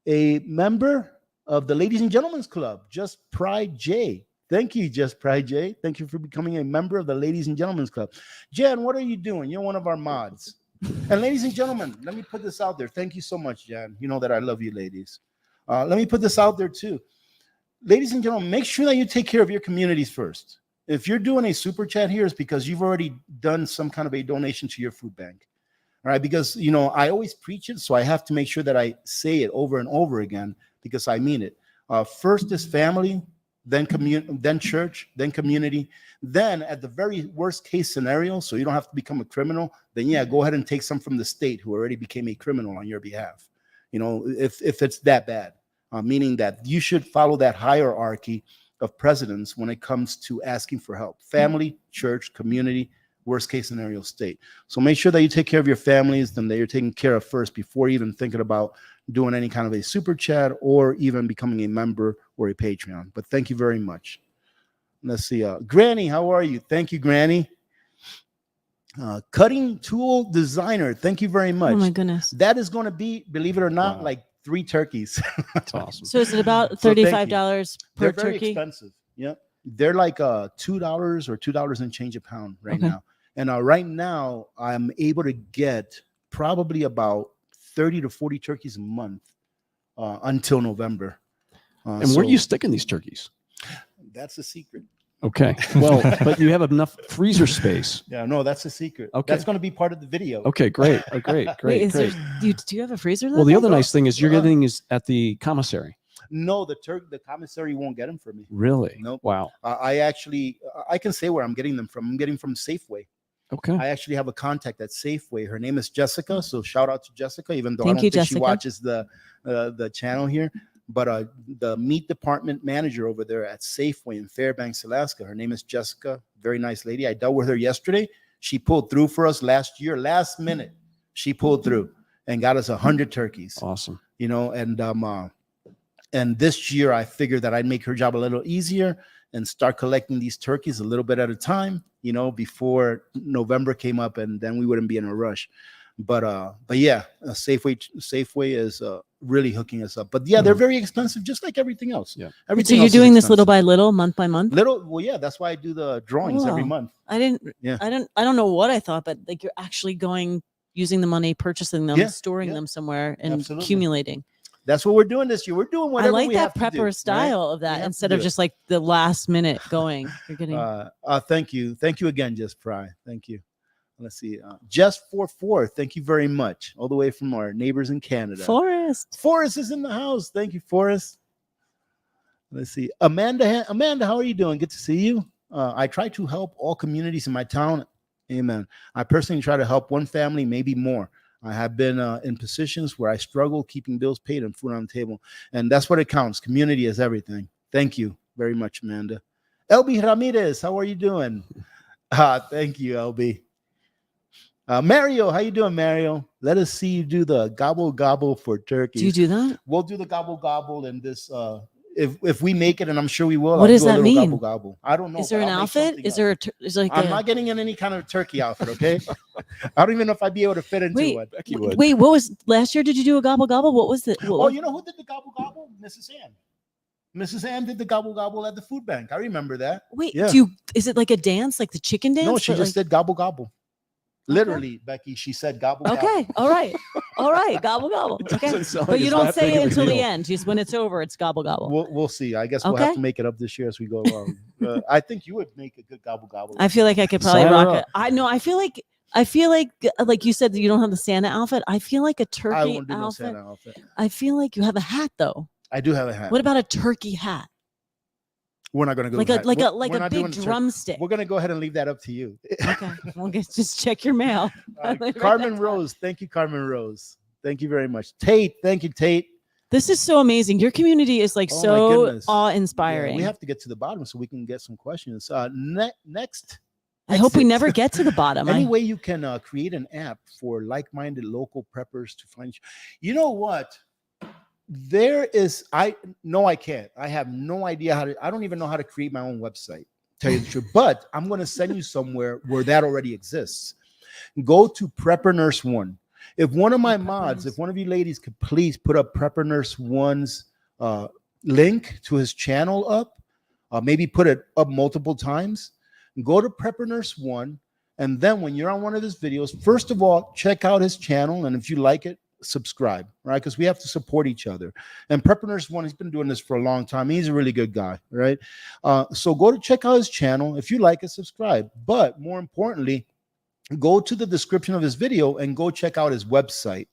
a member of the Ladies and Gentlemen's Club, Just Pride J. Thank you, Just Pride J. Thank you for becoming a member of the Ladies and Gentlemen's Club. Jen, what are you doing? You're one of our mods. And ladies and gentlemen, let me put this out there. Thank you so much, Jan. You know that I love you, ladies. Let me put this out there too. Ladies and gentlemen, make sure that you take care of your communities first. If you're doing a super chat here, it's because you've already done some kind of a donation to your food bank. All right, because I always preach it, so I have to make sure that I say it over and over again because I mean it. First is family, then church, then community, then at the very worst case scenario, so you don't have to become a criminal, then yeah, go ahead and take some from the state who already became a criminal on your behalf. If it's that bad, meaning that you should follow that hierarchy of precedence when it comes to asking for help. Family, church, community, worst case scenario, state. So make sure that you take care of your families, then that you're taken care of first before even thinking about doing any kind of a super chat or even becoming a member or a Patreon. But thank you very much. Let's see. Granny, how are you? Thank you, Granny. Cutting tool designer. Thank you very much. Oh my goodness. That is going to be, believe it or not, Wow. like 3 turkeys. That's awesome. So is it about So thank you. $35 per They're very turkey? expensive. Yep. They're like $2 or $2 and change a pound right Okay. now. And right now I'm able to get probably about 30 to 40 turkeys a month until November. And where are you sticking these turkeys? That's a secret. Okay. Well, but you have enough freezer space. Yeah, no, that's a secret. Okay. That's going to be part of the video. Okay, great. Oh, great, Wait, great, is great. there, do you have a freezer? Well, the though? other nice thing is you're getting is at the commissary. No, the commissary won't get them for me. Really? Nope. Wow. I can say where I'm getting them from. I'm getting from Safeway. Okay. I actually have a contact at Safeway. Her name is Jessica. So shout out to Jessica, even though Thank I don't you, think she Jessica. watches the channel here. But the meat department manager over there at Safeway in Fairbanks, Alaska, her name is Jessica. Very nice lady. I dealt with her yesterday. She pulled through for us last minute. She pulled through and got us 100 turkeys. Awesome. And this year I figured that I'd make her job a little easier and start collecting these turkeys a little bit at a time, before November came up, and then we wouldn't be in a rush. But yeah, Safeway is really hooking us up. But yeah, they're very expensive, just like everything else. Yeah. So Everything you're else is doing this little expensive. by little, month by month? Well, yeah, that's why I do the drawings every Wow. month. I didn't. Yeah. I don't know what I thought, but like you're actually using the money, purchasing them, Yeah, storing yeah. them somewhere, and Absolutely. accumulating. That's what we're doing this year. We're doing I whatever like we that have to do, prepper right? style of We that have to instead do of it. just like the last minute going. You're getting. Thank you again, Just Fry. Thank you. Let's see. Just 44. Thank you very much. All the way from our neighbors in Canada. Forrest is in the house. Thank you, Forrest. Let's see. Amanda, how are you doing? Good to see you. I try to help all communities in my town. Amen. I personally try to help one family, maybe more. I have been in positions where I struggle keeping bills paid and food on the table. And that's what it counts. Community is everything. Thank you very much, Amanda. LB Ramirez, how are you doing? Thank you, LB. Mario, how you doing, Mario? Let us see you do the gobble gobble for turkey. Do you do that? We'll do the gobble gobble in this. If we make it, and I'm sure we will. What I'll does do a that little mean? Gobble gobble. I don't know. Is there but an I'll make outfit? something Is up. there is like I'm not getting in any kind of turkey outfit, okay? I don't even know if I'd be able to fit into Wait, one. Becky would. wait, what was last year? Did you do a gobble gobble? What was it? Oh, you know who did the gobble gobble? Mrs. Ann. Mrs. Ann did the gobble gobble at the food bank. I remember that. Wait, Yeah. is it like a dance, like the chicken dance? No, she But just like, said gobble gobble. Literally, Becky, she said gobble gobble. okay, all right, gobble gobble. Okay, Doesn't sound but like you it's don't that say big it of a until the deal. end. Just when it's over, it's gobble gobble. We'll see. I guess we'll have Okay. to make it up this year as we go along. I think you would make a good gobble gobble. I feel like I could probably Sign her rock up. it. I know. I feel like you said that you don't have the Santa outfit. I feel like a I turkey won't do no outfit. Santa outfit. I feel like you have a hat though. I do have a hat. What about a turkey hat? We're not going to go Like with a hat. like We're- a like we're a not doing big turkey. drumstick. We're going to go ahead and leave that up to you. Okay, well, just check your mail. Carmen Rose. Thank you, Carmen Rose. Thank you very much. Tate. Thank you, Tate. This is so amazing. Your community is like Oh my so goodness. awe-inspiring. Yeah, we have to get to the bottom so we can get some questions. Next. I hope we exit. never get to the bottom. Any way you can create an app for like-minded local preppers to find you know what, there is I can't. I have no idea how to. I don't even know how to create my own website, tell you the truth, but I'm going to send you somewhere where that already exists. Go to Prepper Nurse One. If one of my mods, if one of you ladies could please put up Prepper Nurse One's link to his channel up, maybe put it up multiple times. Go to Prepper Nurse One, and then when you're on one of his videos, first of all, check out his channel, and if you like it, subscribe, right? Because we have to support each other. And Prepper Nurse One, he's been doing this for a long time. He's a really good guy, right? So go to check out his channel. If you like it, subscribe. But more importantly, go to the description of his video and go check out his website.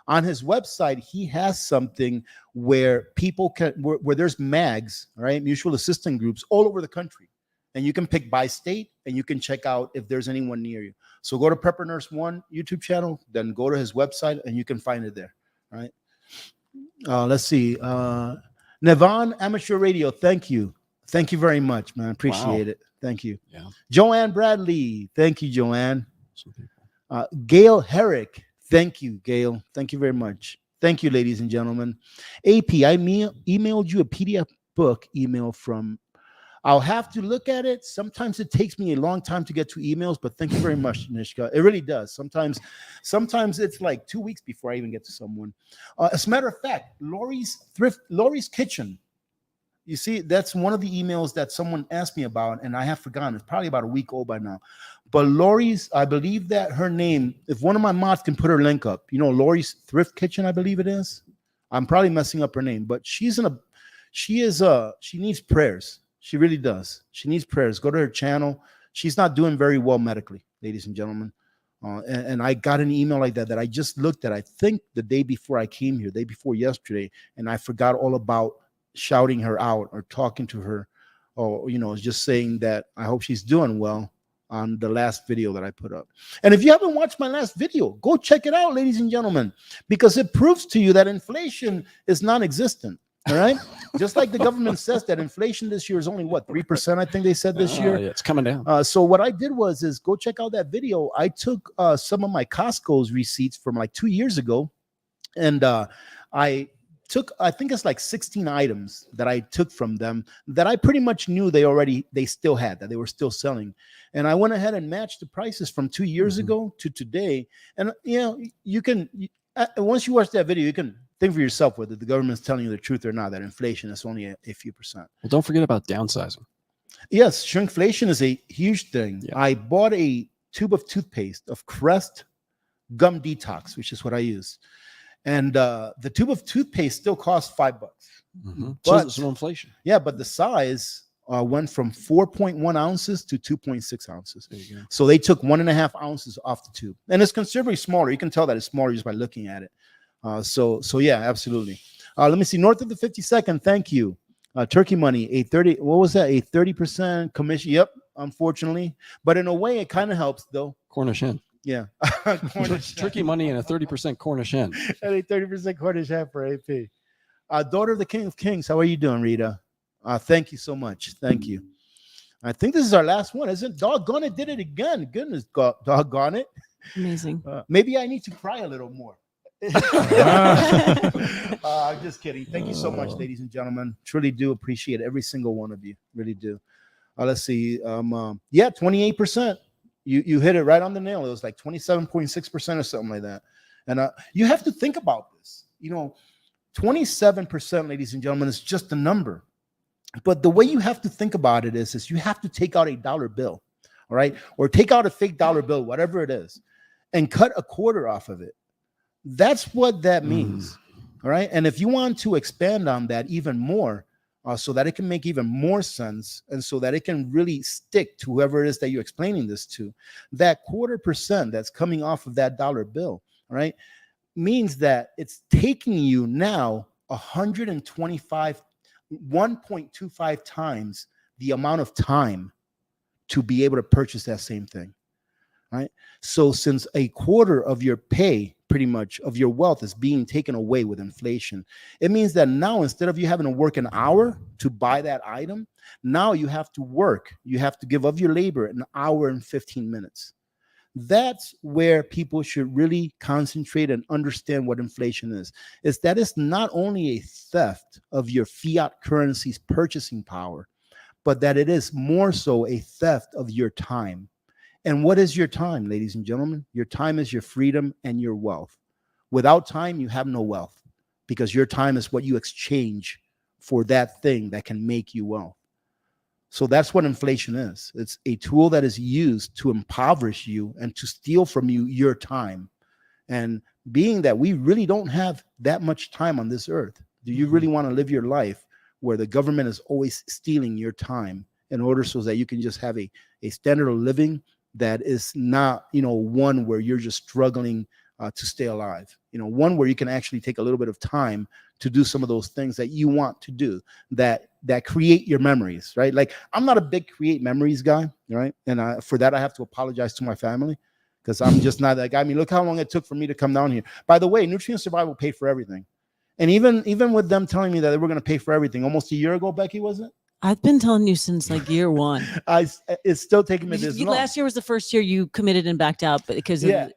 On his website, he has something where people can, where there's mags, right? Mutual assistance groups all over the country. And you can pick by state and you can check out if there's anyone near you. So go to Prepper Nurse One YouTube channel, then go to his website and you can find it there, right? Let's see. Nevon Amateur Radio, thank you. Thank you very much, man. Appreciate it. Thank you. Yeah. Joanne Bradley, thank you, Joanne. Gail Herrick, thank you, Gail. Thank you very much. Thank you, ladies and gentlemen. AP, I emailed you a PDF book email from. I'll have to look at it. Sometimes it takes me a long time to get to emails, but thank you very much, Nishka. It really does. Sometimes it's like 2 weeks before I even get to someone. As a matter of fact, Lori's Kitchen. You see, that's one of the emails that someone asked me about, and I have forgotten. It's probably about a week old by now. But Lori's, I believe that her name, if one of my mods can put her link up, you know, Lori's Thrift Kitchen, I believe it is. I'm probably messing up her name, but she needs prayers. She really does. She needs prayers. Go to her channel. She's not doing very well medically, ladies and gentlemen. And I got an email like that I just looked at, I think the day before I came here, day before yesterday, and I forgot all about shouting her out or talking to her, or, you know, just saying that I hope she's doing well on the last video that I put up. And if you haven't watched my last video, go check it out, ladies and gentlemen, because it proves to you that inflation is non-existent. All right. Just like the government says that inflation this year is only what, 3%, I think they said this year. Yeah, it's coming down. So what I did was go check out that video. I took some of my Costco's receipts from like 2 years ago, and I think it's like 16 items that I took from them that I pretty much knew they still had, that they were still selling. And I went ahead and matched the prices from 2 years ago to today. And you know, you can once you watch that video, you can think for yourself whether the government's telling you the truth or not, that inflation is only a few percent. Well, don't forget about downsizing. Yes, shrinkflation is a huge thing. Yeah. I bought a tube of toothpaste of Crest Gum Detox, which is what I use. And the tube of toothpaste still costs $5. Mm-hmm. But So inflation. yeah, but the size went from 4.1 ounces to 2.6 ounces. There you go. So they took 1.5 ounces off the tube. And it's considerably smaller. You can tell that it's smaller just by looking at it. So yeah, absolutely. Let me see. North of the 52nd, thank you. Turkey money, a 30. What was that? A 30% commission. Yep. Unfortunately, but in a way, it kind of helps though. Cornish hen. Yeah. Cornish Turkey money and a 30% Cornish hen. and a 30% Cornish hen for AP. Daughter of the King of Kings. How are you doing, Rita? Thank you so much. Thank you. I think this is our last one, isn't it? Doggone it, did it again. Goodness, doggone it. Amazing. Maybe I need to cry a little more. I'm just kidding. Thank you so much, ladies and gentlemen. Truly do appreciate every single one of you. Really do. Let's see. Yeah, 28%. You hit it right on the nail. It was like 27.6% or something like that. And you have to think about this. 27%, ladies and gentlemen, is just a number. But the way you have to think about it is you have to take out a dollar bill, all right? Or take out a fake dollar bill, whatever it is, and cut a quarter off of it. That's what that means, all right? And if you want to expand on that even more, so that it can make even more sense and so that it can really stick to whoever it is that you're explaining this to, that 0.25% that's coming off of that dollar bill, all right, means that it's taking you now 1.25 times the amount of time to be able to purchase that same thing, right? So since a quarter of your pay, pretty much of your wealth, is being taken away with inflation, it means that now instead of you having to work an hour to buy that item, now you have to work. You have to give of your labor an hour and 15 minutes. That's where people should really concentrate and understand what inflation is that it's not only a theft of your fiat currency's purchasing power, but that it is more so a theft of your time. And what is your time, ladies and gentlemen? Your time is your freedom and your wealth. Without time, you have no wealth, because your time is what you exchange for that thing that can make you wealth. So that's what inflation is. It's a tool that is used to impoverish you and to steal from you your time. And being that we really don't have that much time on this earth, do you really want to live your life where the government is always stealing your time in order so that you can just have a standard of living that is not, one where you're just struggling to stay alive, one where you can actually take a little bit of time to do some of those things that you want to do that create your memories, right? Like, I'm not a big create memories guy, right? And for that, I have to apologize to my family, because I'm just not that guy. I mean, look how long it took for me to come down here. By the way, Nutrient Survival paid for everything. And even with them telling me that they were going to pay for everything almost a year ago, Becky, was it? I've been telling you since like year one. It's still taking me this long. Last year was the first year you committed and backed out, but because I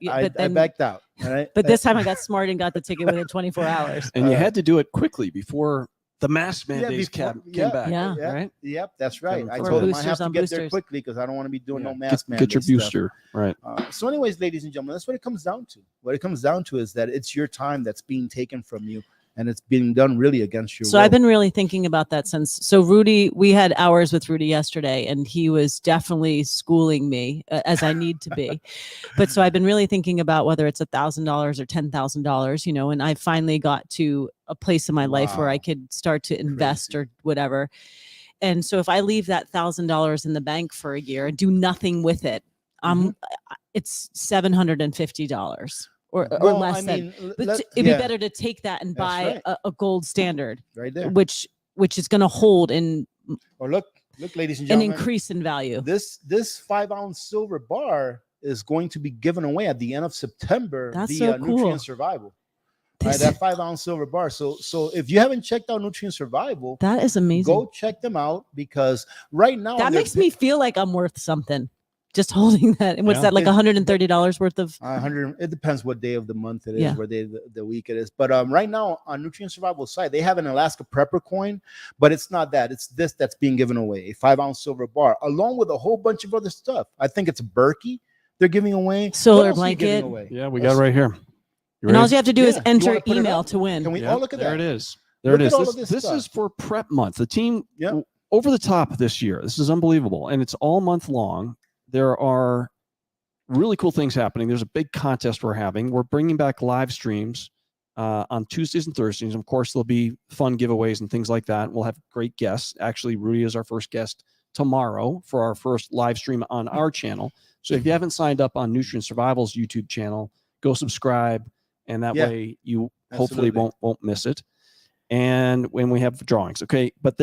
backed out. All right. But this time I got smart and got the ticket within 24 hours. And you had to do it quickly before the mask mandates came back. Yeah. Right. Yep, that's right. I For told them I have boosters to on get there boosters. quickly because I don't want to be doing no mask mandate Get your booster. Right. So anyways, ladies and gentlemen, that's what it comes down to. What it comes down to is that it's your time that's being taken from you, and it's being done really against your will. I've been really thinking about that since. So Rudy, we had hours with Rudy yesterday, and he was definitely schooling me as I need to be. But so I've been really thinking about whether it's $1,000 or $10,000, and I finally got to a place in my life where I could start to invest or whatever. And so if I leave that $1,000 in the bank for a year and do nothing with it, it's $750. Or less than. But it'd be better to take that and buy a gold standard, right there, which is going to hold in. Or look, ladies and an gentlemen, increase in value. This 5-ounce silver bar is going to be given away at the end of September via Nutrient Survival. Right, that 5-ounce silver bar. So if you haven't checked out Nutrient Survival, that is amazing. Go check them out, because right now that makes me feel like I'm worth something. Just holding that. And what's that, like $130 worth of? 100. It depends what day of the month it is, what day of the week it is. But right now on Nutrient Survival site, they have an Alaska Prepper coin, but it's not that. It's this that's being given away, a 5-ounce silver bar, along with a whole bunch of other stuff. I think it's a Berkey they're giving away. Solar blanket. Yeah, we got it right here. And all you have to do is enter email to win. Can we look at that? There it is. There it is. This is for prep month. The team over the top this year. This is unbelievable. And it's all month long. There are really cool things happening. There's a big contest we're having. We're bringing back live streams on Tuesdays and Thursdays. Of course, there'll be fun giveaways and things like that. We'll have great guests. Actually, Rudy is our first guest tomorrow for our first live stream on our channel. So if you haven't signed up on Nutrient Survival's YouTube channel, go subscribe, and that way you hopefully won't miss it. and when we have drawings. Okay, but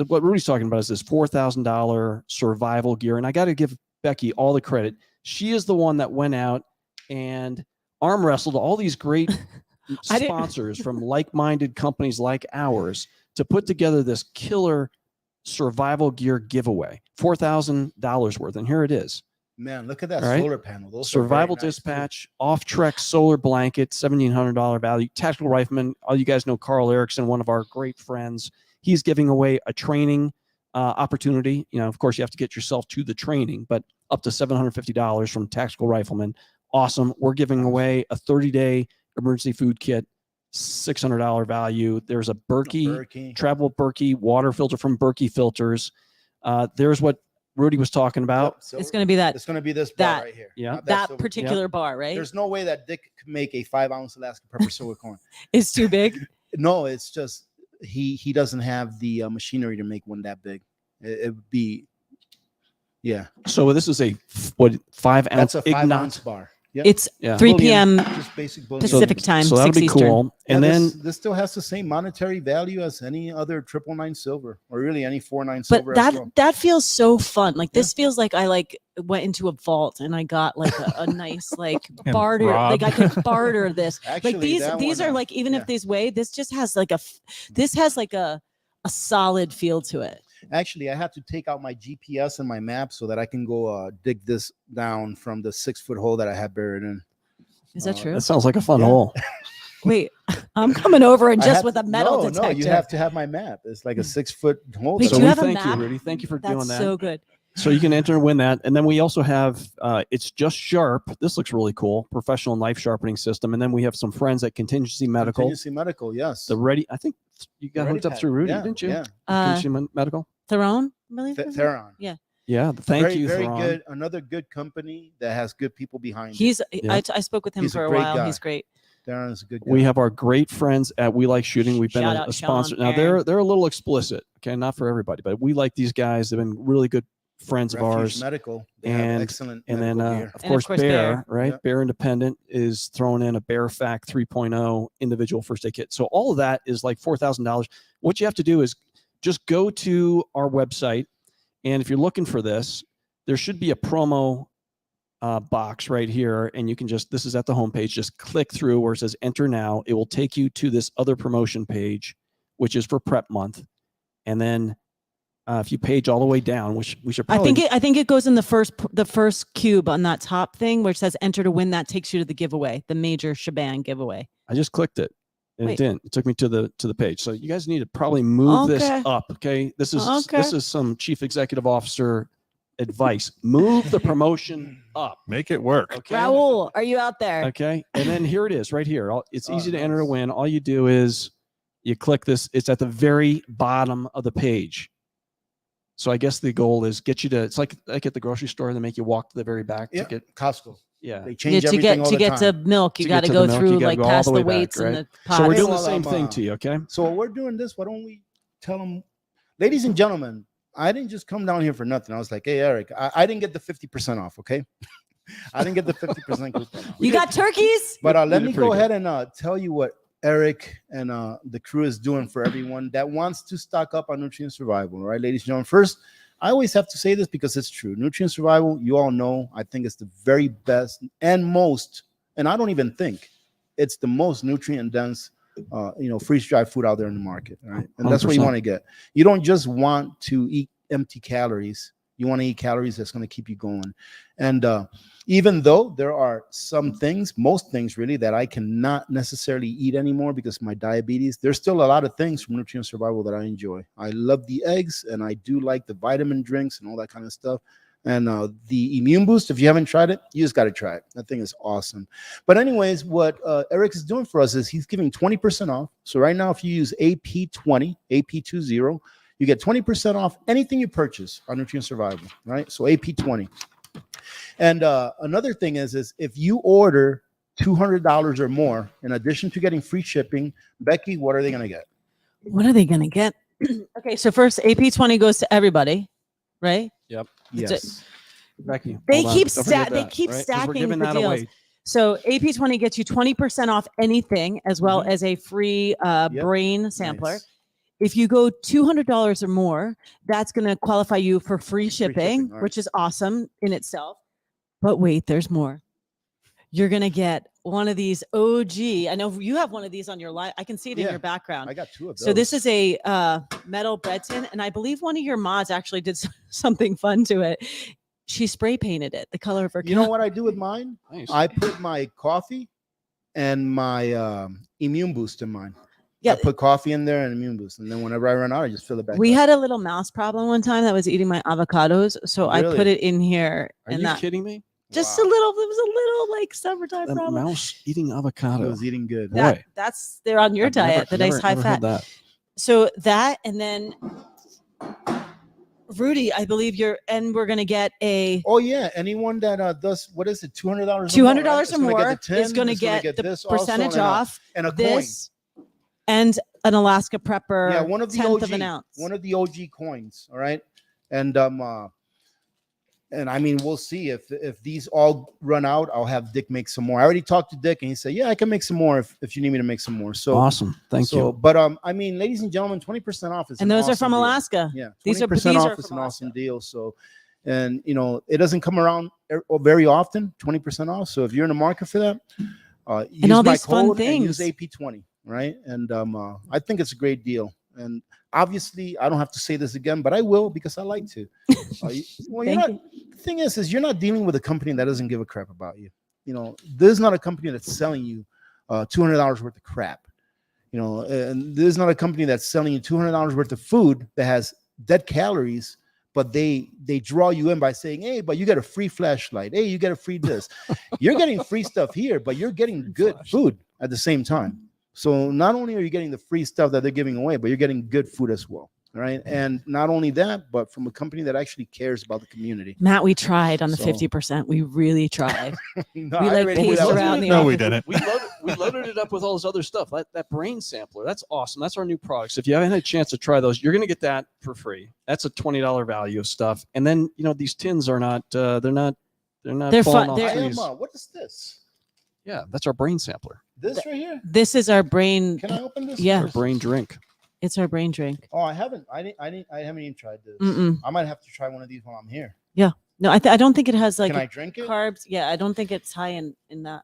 what Rudy's talking about is this $4,000 survival gear, and I got to give Becky all the credit. She is the one that went out and arm wrestled all these great sponsors from like-minded companies like ours to put together this killer survival gear giveaway, $4,000 worth, and here it is. Man, look at that Right? solar panel. Those are Survival very nice, too. dispatch, off-trek solar blanket, $1,700 value. Tactical rifleman. All you guys know Carl Erickson, one of our great friends. He's giving away a training opportunity. You know, of course, you have to get yourself to the training, but up to $750 from Tactical Rifleman. Awesome. We're giving away a 30-day emergency food kit, $600 value. There's a Berkey, travel Berkey water filter from Berkey Filters. There's what Rudy was talking about. Yep, so It's going to be that. it's going to be this bar that- right here. Yeah. Not That silver. particular bar, right? There's no way that Dick could make a 5-ounce Alaska pepper silver corn. It's too big. No, it's just he doesn't have the machinery to make one that big. It would be, yeah. So this is a 5-ounce That's a 5-ounce Ignat. bar. Yep. It's Yeah. 3 Bullion, p.m. just basic bullion. Pacific time, So that'll 6 be Eastern. cool. And Yeah, then this still has the same monetary value as any other 999 silver, or really any 49 But silver. that as well. that feels so fun. Like this feels like I went into a vault and I got like a nice like And barter. Like I robbed. could barter this. Actually, Like these that are one, like even yeah. if these weigh, this just has like this has like a solid feel to it. Actually, I had to take out my GPS and my map so that I can go dig this down from the 6-foot hole that I had buried in. Is that true? that sounds like a fun Yeah. hole. Wait, I'm coming over and I just had with a to- metal no, detector. No, you have to have my map. It's like a 6-foot hole. Wait, that do I- you have a thank map? you, Rudy. Thank you for That's doing that. so good. So you can enter and win that. And then we also have, it's just sharp. This looks really cool. Professional knife sharpening system. And then we have some friends at Contingency Medical. Contingency Medical, yes. The ready, I think you got Ready hooked up Pack. through Rudy, Yeah, didn't you? Yeah. Contingency Medical. Theron, really? Theron. Yeah. Yeah. Thank very, you, Very Theron. good. Another good company that has good people behind it. He's. Yeah. I spoke with him He's a for a great while. guy. He's great. Theron is a good guy. We have our great friends at We Like Shooting. We've been Shout a out sponsor. Sean, Now Aaron. they're a little explicit. Okay, not for everybody, but we like these guys. They've been really good friends of Refuge ours. Medical. They have And- excellent And then, medical gear. of And of course, course, Bear, Bear. right? Yep. Bear Independent is throwing in a Bear Fact 3.0 individual first aid kit. So all of that is like $4,000. What you have to do is just go to our website, and if you're looking for this, there should be a promo box right here, and you can just, this is at the homepage, just click through where it says enter now. It will take you to this other promotion page, which is for prep month. And then if you page all the way down, which we should probably, I think it goes in the first cube on that top thing where it says enter to win. That takes you to the giveaway, the major shebang giveaway. I just clicked it and Wait. it didn't. It took me to the page. So you guys need to probably move this Okay. up. Okay. This is Okay. this is some chief executive officer advice. Move the promotion up. Make it work. Okay. Raul, are you out there? Okay. And then here it is right here. It's Oh, easy to enter to nice. win. All you do is you click this. It's at the very bottom of the page. So I guess the goal is get you to, it's like at the grocery store, they make you walk to the very back Yeah, to get, Costco. yeah. They Yeah, change to everything get all to the get to time. milk, you To got get to to the go milk, you through gotta like go all past the the way back, weights right? and the So we're pots. doing the Well, same thing to you. Okay. So while we're doing this, why don't we tell them, ladies and gentlemen, I didn't just come down here for nothing. I was like, hey, Eric, I didn't get the 50% off, okay? I didn't get the 50% coupon off. You got turkeys? But let did me pretty go good. ahead and tell you what Eric and the crew is doing for everyone that wants to stock up on nutrient survival, right, ladies and gentlemen? First, I always have to say this because it's true. Nutrient survival, you all know, I think it's the very best and most, and I don't even think it's the most nutrient dense, freeze-dried food out there in the market, right? And that's what you 100%. want to get. You don't just want to eat empty calories. You want to eat calories that's going to keep you going. And even though there are some things, most things really, that I cannot necessarily eat anymore because of my diabetes, there's still a lot of things from nutrient survival that I enjoy. I love the eggs, and I do like the vitamin drinks and all that kind of stuff. And the immune boost, if you haven't tried it, you just got to try it. That thing is awesome. But anyways, what Eric is doing for us is he's giving 20% off. So right now, if you use AP20, AP20, you get 20% off anything you purchase on nutrient survival, right? So AP20. And another thing is if you order $200 or more, in addition to getting free shipping, Becky, what are they going to get? What are they gonna get? Okay, so first AP20 goes to everybody, right? Yep. Yes. Becky, They hold on. keep Don't forget they that, keep right? 'Cause stacking we're giving the that deals. away. So AP20 gets you 20% off anything, as well Mhm. as a free brain sampler. Nice. If you go $200 or more, that's going to qualify you for free shipping, shipping, all right. which is awesome in itself. But wait, there's more. You're going to get one of these OG. I know you have one of these on your line. I can see it in Yeah, your background. I got 2 of those. So this is a metal bread tin, and I believe one of your mods actually did something fun to it. She spray painted it the color of her. You know what I do with mine? Nice. I put my coffee and my immune boost in mine. Yeah. I put coffee in there and immune boost, and then whenever I run out, I just fill it back. We up. had a little mouse problem one time that was eating my avocados, so I put Really? it in here, Are and you that kidding me? just Wow. a little. It was a little like summertime A problem. mouse eating It avocado. was eating good. Boy. That's they're on your I've never- diet, the nice never- high never had fat. that. So that, and then Rudy, I believe we're gonna get a Oh yeah, anyone that does what is it, $200 $200 or more is going to it's gonna get the this also percentage and off and a coin. this and an Alaska Prepper. Yeah, one of the 10th OG, of an ounce. one of the OG coins. All right, and I mean, we'll see if these all run out. I'll have Dick make some more. I already talked to Dick, and he said, "Yeah, I can make some more if you need me to make some more." So Awesome. Thank you. But I mean, ladies and gentlemen, 20% off is And an those are awesome from deal. Alaska. Yeah, These are 20% off is from an awesome Alaska. deal. So, and you know, it doesn't come around very often. 20% off. So if you're in the market for that, use all my these fun code and use things. AP20, right? And I think it's a great deal. And obviously, I don't have to say this again, but I will because I like to. Well, you're Thank not. The thing is you're not dealing with a company that doesn't give a crap about you. You know, this is not a company that's selling you $200 worth of crap. You know, and this is not a company that's selling you $200 worth of food that has dead calories, but they draw you in by saying, "Hey, but you get a free flashlight. Hey, you get a free this." You're getting free stuff here, but you're getting good food at the same time. So not only are you getting the free stuff that they're giving away, but you're getting good food as well, right? And not only that, but from a company that actually cares about the community. Matt, we tried on the So- 50%. We really tried. No, We I like already knew paced that was around gonna the be- No, we office. didn't. We loaded it up with all this other stuff. That brain sampler, that's awesome. That's our new products. If you haven't had a chance to try those, you're going to get that for free. That's a $20 value of stuff. And then, you know, these tins are not, they're They're falling fun. off They're- I am, trees. what is this? Yeah, that's our brain sampler. This right here? This is our brain. Can I open this? Yeah. Our first? brain drink. It's our brain drink. Oh, I haven't even tried this. Mm-mm. I might have to try one of these while I'm here. No, I don't think it has like Can I drink it? carbs. Yeah, I don't think it's high in that.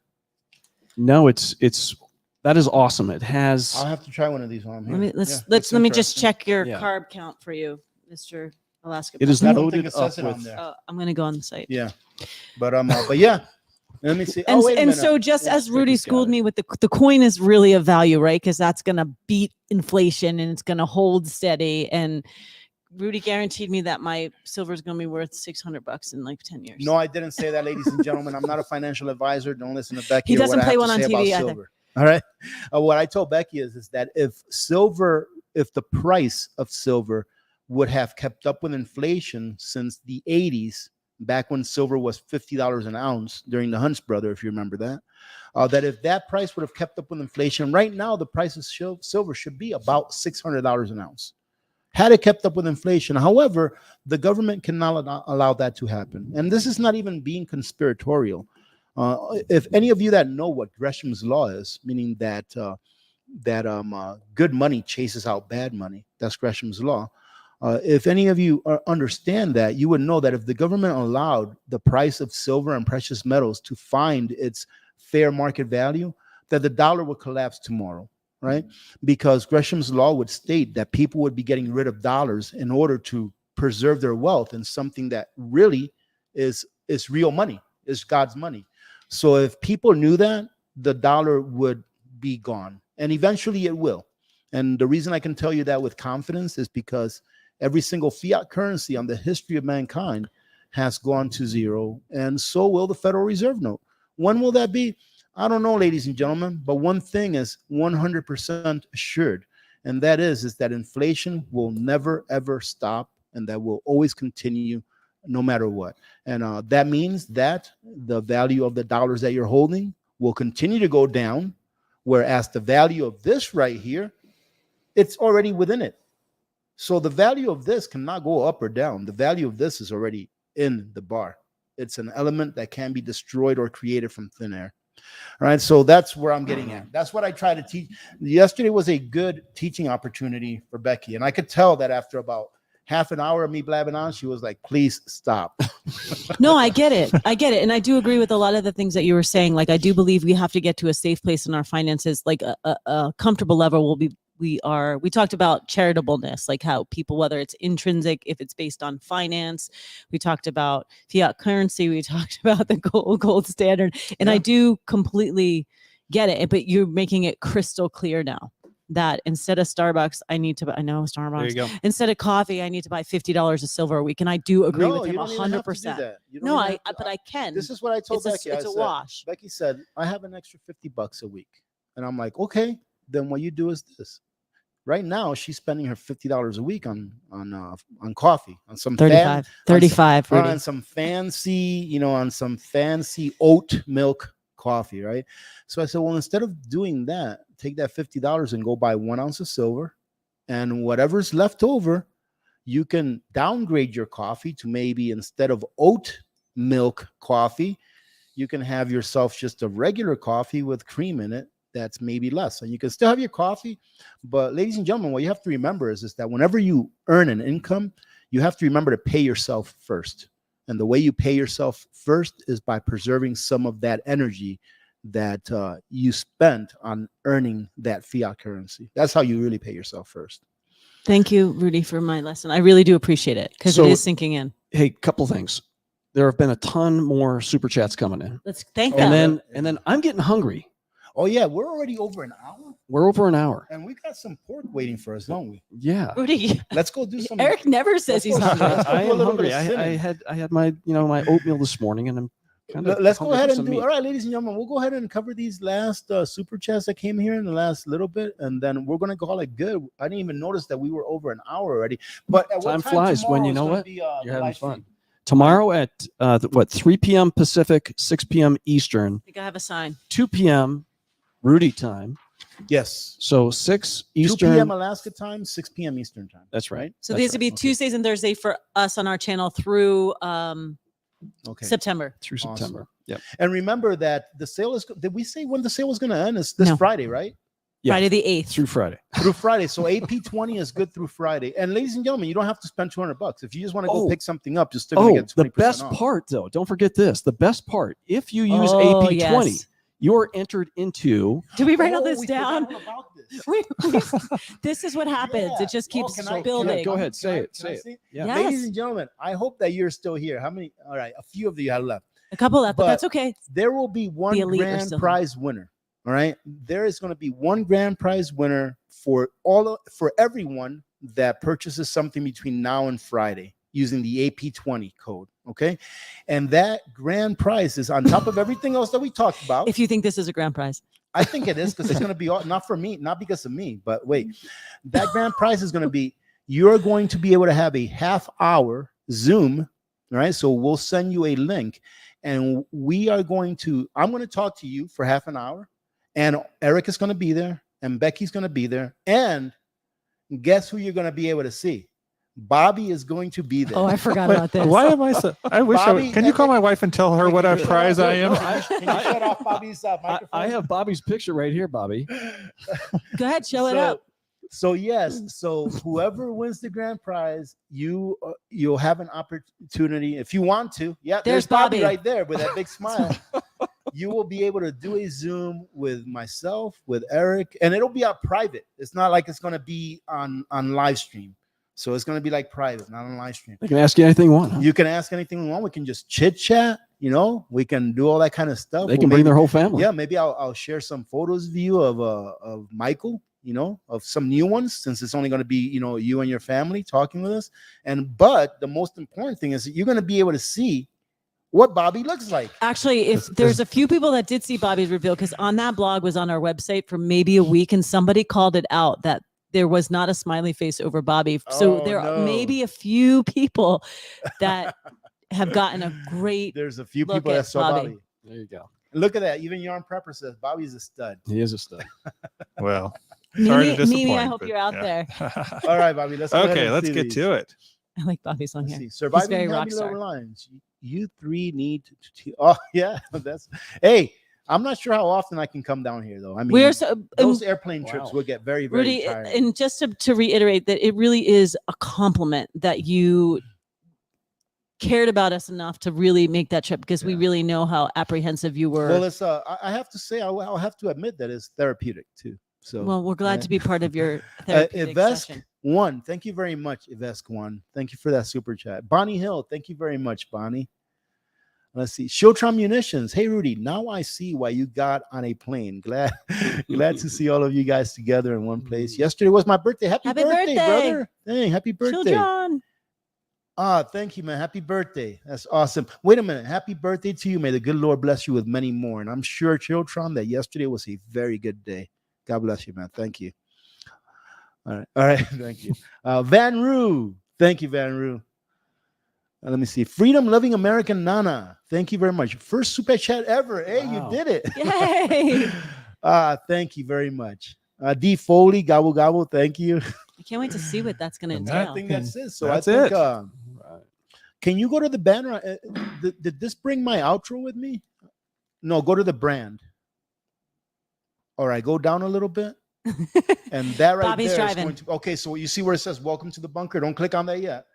No, that is awesome. It has, I'll have to try one of these while I'm here. Let me Yeah, let that's me just interesting. check your Yeah. carb count for you, Mr. Alaska. it is I don't think loaded it up says it on with, there. I'm gonna go on the site. Yeah, but yeah. Let me see. And, Oh, wait a and minute. so just Yeah, as Rudy Ricky's got schooled it. me with the coin is really of value, right? Because that's gonna beat inflation and it's gonna hold steady. And Rudy guaranteed me that my silver is gonna be worth $600 in like 10 years. No, I didn't say that, ladies and gentlemen. I'm not a financial advisor. Don't listen to Becky. He or what doesn't I play have one to on say about TV either. silver. All right. What I told Becky is that if the price of silver would have kept up with inflation since the 80s, back when silver was $50 an ounce during the Hunts brother, if you remember that, that if that price would have kept up with inflation, right now the price of silver should be about $600 an ounce. Had it kept up with inflation. However, the government cannot allow that to happen. And this is not even being conspiratorial. If any of you that know what Gresham's law is, meaning that good money chases out bad money, that's Gresham's law. If any of you understand that, you would know that if the government allowed the price of silver and precious metals to find its fair market value, that the dollar would collapse tomorrow, right? Because Gresham's law would state that people would be getting rid of dollars in order to preserve their wealth in something that really is real money, is God's money. So if people knew that, the dollar would be gone, and eventually it will. And the reason I can tell you that with confidence is because every single fiat currency on the history of mankind has gone to zero, and so will the Federal Reserve note. When will that be? I don't know, ladies and gentlemen, but one thing is 100% assured, and that is that inflation will never, ever stop, and that will always continue no matter what. And that means that the value of the dollars that you're holding will continue to go down, whereas the value of this right here, it's already within it. So the value of this cannot go up or down. The value of this is already in the bar. It's an element that can be destroyed or created from thin air. All right, so that's where I'm getting at. That's what I try to teach. Yesterday was a good teaching opportunity for Becky, and I could tell that after about half an hour of me blabbing on, she was like, please stop. No, I get it. I get it. And I do agree with a lot of the things that you were saying. Like, I do believe we have to get to a safe place in our finances, like a comfortable level will be. We talked about charitableness, like how people, whether it's intrinsic, if it's based on finance, we talked about fiat currency, we talked about the gold standard. And I do completely get it. But you're making it crystal clear now that instead of Starbucks, I need to buy, I know Starbucks. There you go. Instead of coffee, I need to buy $50 of silver a week. And I do agree No, with him you don't even have to do 100%. that. You don't No, even have to. but I can. This is what I told It's Becky. it's I a said, wash. Becky said, I have an extra $50 a week. And I'm like, okay, then what you do is this. Right now, she's spending her $50 a week on coffee, on some 35, 35, Rudy. on some fancy, on some fancy oat milk coffee, right? So I said, well, instead of doing that, take that $50 and go buy 1 ounce of silver, and whatever's left over, you can downgrade your coffee to maybe instead of oat milk coffee, you can have yourself just a regular coffee with cream in it. That's maybe less, and you can still have your coffee. But ladies and gentlemen, what you have to remember is that whenever you earn an income, you have to remember to pay yourself first. And the way you pay yourself first is by preserving some of that energy that you spent on earning that fiat currency. That's how you really pay yourself first. Thank you, Rudy, for my lesson. I really do appreciate it because So- it is sinking in. Hey, couple things. There have been a ton more super chats coming in, Let's thank Oh, them. and then I'm getting hungry. Oh yeah, we're already over an hour, We're over an hour. and we got some pork waiting for us, don't we? Yeah. Rudy, Let's go do some. Eric never says he's Let's go- hungry. let's go I do a am little bit hungry. of I sinning. had my my oatmeal this morning, and I'm kind of Let's go ahead and do. meat. All right, ladies and gentlemen, we'll go ahead and cover these last super chats that came here in the last little bit, and then we're gonna call it good. I didn't even notice that we were over an hour already. But at what Time time flies when tomorrow you is know gonna what? be, You're the having live fun. stream? Tomorrow at 3 p.m. Pacific, 6 p.m. Eastern, I think I have a sign. 2 p.m. Rudy time. Yes. So 6 2 Eastern. p.m. Alaska time, 6 p.m. Eastern time. That's right. So That's these would right. be Okay. Tuesdays and Thursday for us on our channel through Okay. September. Through Awesome. September. Yep. And remember that the sale is. Did we say when the sale was going to end? It's this No. Friday, right? Yeah. Friday the 8th. Through Friday. Through Friday. So AP20 is good through Friday. And ladies and gentlemen, you don't have to spend $200. If you just want to go Oh. pick something up, you're still going to get 20% the best off. part though, don't forget this. The best part, if you use Oh, AP20, yes. you're entered into Did we write all Oh, this we forgot down? all about this. This is what happens. Yeah. It just keeps can I- building. Go ahead, Can say I- it. can I Say it. say Yeah. Yes. Ladies and gentlemen, I hope that you're still here. How many? All right, a few of you have left. A couple left, but But- that's okay. There will be one The elite are grand still here. prize winner. All right, there is going to be one grand prize winner for everyone that purchases something between now and Friday using the AP20 code. Okay, and that grand prize is on top of everything else that we talked about. If you think this is a grand prize. I think it is because it's going to be not for me, not because of me, but wait, that grand prize is going to be you're going to be able to have a half-hour Zoom. All right, so we'll send you a link, and I'm going to talk to you for half an hour, and Eric is going to be there, and Becky's going to be there, and guess who you're going to be able to see? Bobby is going to be there. Oh, I forgot Wait, about this. why am I so? I wish. Bobby, Can you call my wife and tell her what a prize I am? Can you shut off Bobby's microphone? I have Bobby's picture right here, Bobby. Go ahead, show it up. So yes, so whoever wins the grand prize, you'll have an opportunity if you want to. Yeah, there's Bobby Bobby. right there with that big smile. You will be able to do a Zoom with myself, with Eric, and it'll be out private. It's not like it's going to be on live stream. So it's going to be like private, not on live stream. They can ask you anything you want. Huh? You can ask anything we want. We can just chit chat. We can do all that kind of stuff. They can bring their whole family. Yeah, maybe I'll share some photos of you of Michael, of some new ones, since it's only going to be, you and your family talking with us. But the most important thing is that you're going to be able to see what Bobby looks like. Actually, if there's a few people that did see Bobby's reveal, because on that blog was on our website for maybe a week, and somebody called it out that there was not a smiley face over Bobby. So Oh, there no. may be a few people that have gotten a great. There's a few Look people at that saw Bobby. Bobby. There you go. Look at that. Even Yarn Prepper says Bobby's a stud. He is a stud. Well, sorry to Mimi, disappoint. I hope but you're out yeah. there. All right, Bobby. Let's go ahead Okay, and let's see get these. to it. I like Bobby's long Let's hair. see. Surviving very Happy rock Little star. Lines. You three need to. Oh yeah, that's. Hey, I'm not sure how often I can come down here, though. I mean, We're so those airplane trips Wow. will get very, very Rudy, tiring. and just to reiterate that it really is a compliment that you cared about us enough to really make that trip, because we Yeah. really know how apprehensive you were. Well, it's I have to say, I'll have to admit that it's therapeutic too. So, Well, we're glad yeah. to be part of your therapeutic Ivesk session. 1, thank you very much, Ivesk 1. Thank you for that super chat. Bonnie Hill, thank you very much, Bonnie. Let's see. Showtron Munitions. Hey, Rudy, now I see why you got on a plane. Glad to see all of you guys together in one place. Yesterday was my birthday. Happy birthday, brother. Hey, happy birthday. Children. Thank you, man. Happy birthday. That's awesome. Wait a minute. Happy birthday to you. May the good Lord bless you with many more. And I'm sure, Chiltron, that yesterday was a very good day. God bless you, man. Thank you. All right. Thank you. Van Roo. Thank you, Van Roo. Let me see. Freedom Loving American Nana. Thank you very much. First super chat ever. Hey, Wow. you did it. Yay. Thank you very much. D Foley, Gobble Gobble. Thank you. I can't wait to see what that's going to And I entail. think that's it. So That's I think, it. can you go to the banner? Did this bring my outro with me? No, go to the brand. All right, go down a little bit. And that right Bobby's there is driving. going to, okay, so you see where it says welcome to the bunker. Don't click on that yet.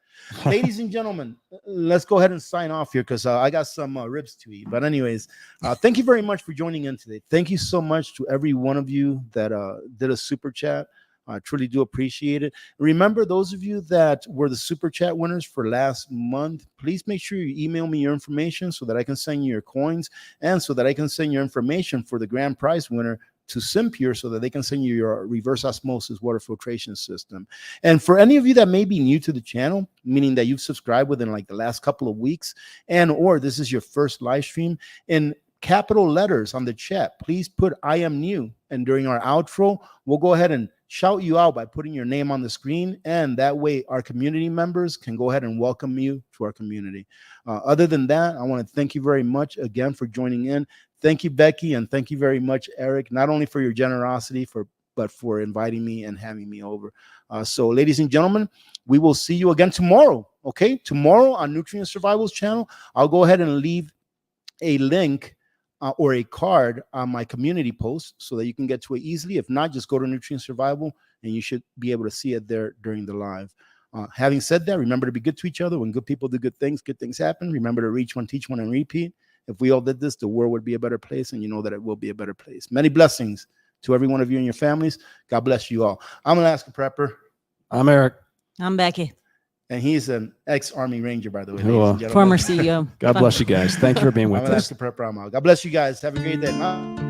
Ladies and gentlemen, let's go ahead and sign off here because I got some ribs to eat. But anyways, thank you very much for joining in today. Thank you so much to every one of you that did a super chat. I truly do appreciate it. Remember, those of you that were the super chat winners for last month, please make sure you email me your information so that I can send you your coins and so that I can send your information for the grand prize winner to Simpure so that they can send you your reverse osmosis water filtration system. And for any of you that may be new to the channel, meaning that you've subscribed within like the last couple of weeks and or this is your first live stream, in capital letters on the chat, please put I am new. And during our outro, we'll go ahead and shout you out by putting your name on the screen. And that way our community members can go ahead and welcome you to our community. Other than that, I want to thank you very much again for joining in. Thank you, Becky, and thank you very much, Eric, not only for your generosity, but for inviting me and having me over. So, ladies and gentlemen, we will see you again tomorrow, okay? Tomorrow on Nutrient Survival's channel, I'll go ahead and leave a link or a card on my community post so that you can get to it easily. If not, just go to Nutrient Survival, and you should be able to see it there during the live. Having said that, remember to be good to each other. When good people do good things happen. Remember to reach one, teach one, and repeat. If we all did this, the world would be a better place, and you know that it will be a better place. Many blessings to every one of you and your families. God bless you all. I'm an Alaska Prepper. I'm Eric. I'm Becky, And he's an ex-Army Ranger, by the way. Who, ladies and gentlemen. former CEO. God bless you guys. Thank you for being I'm with an us. Alaska Prepper. I'm out. God bless you guys. Have a great day.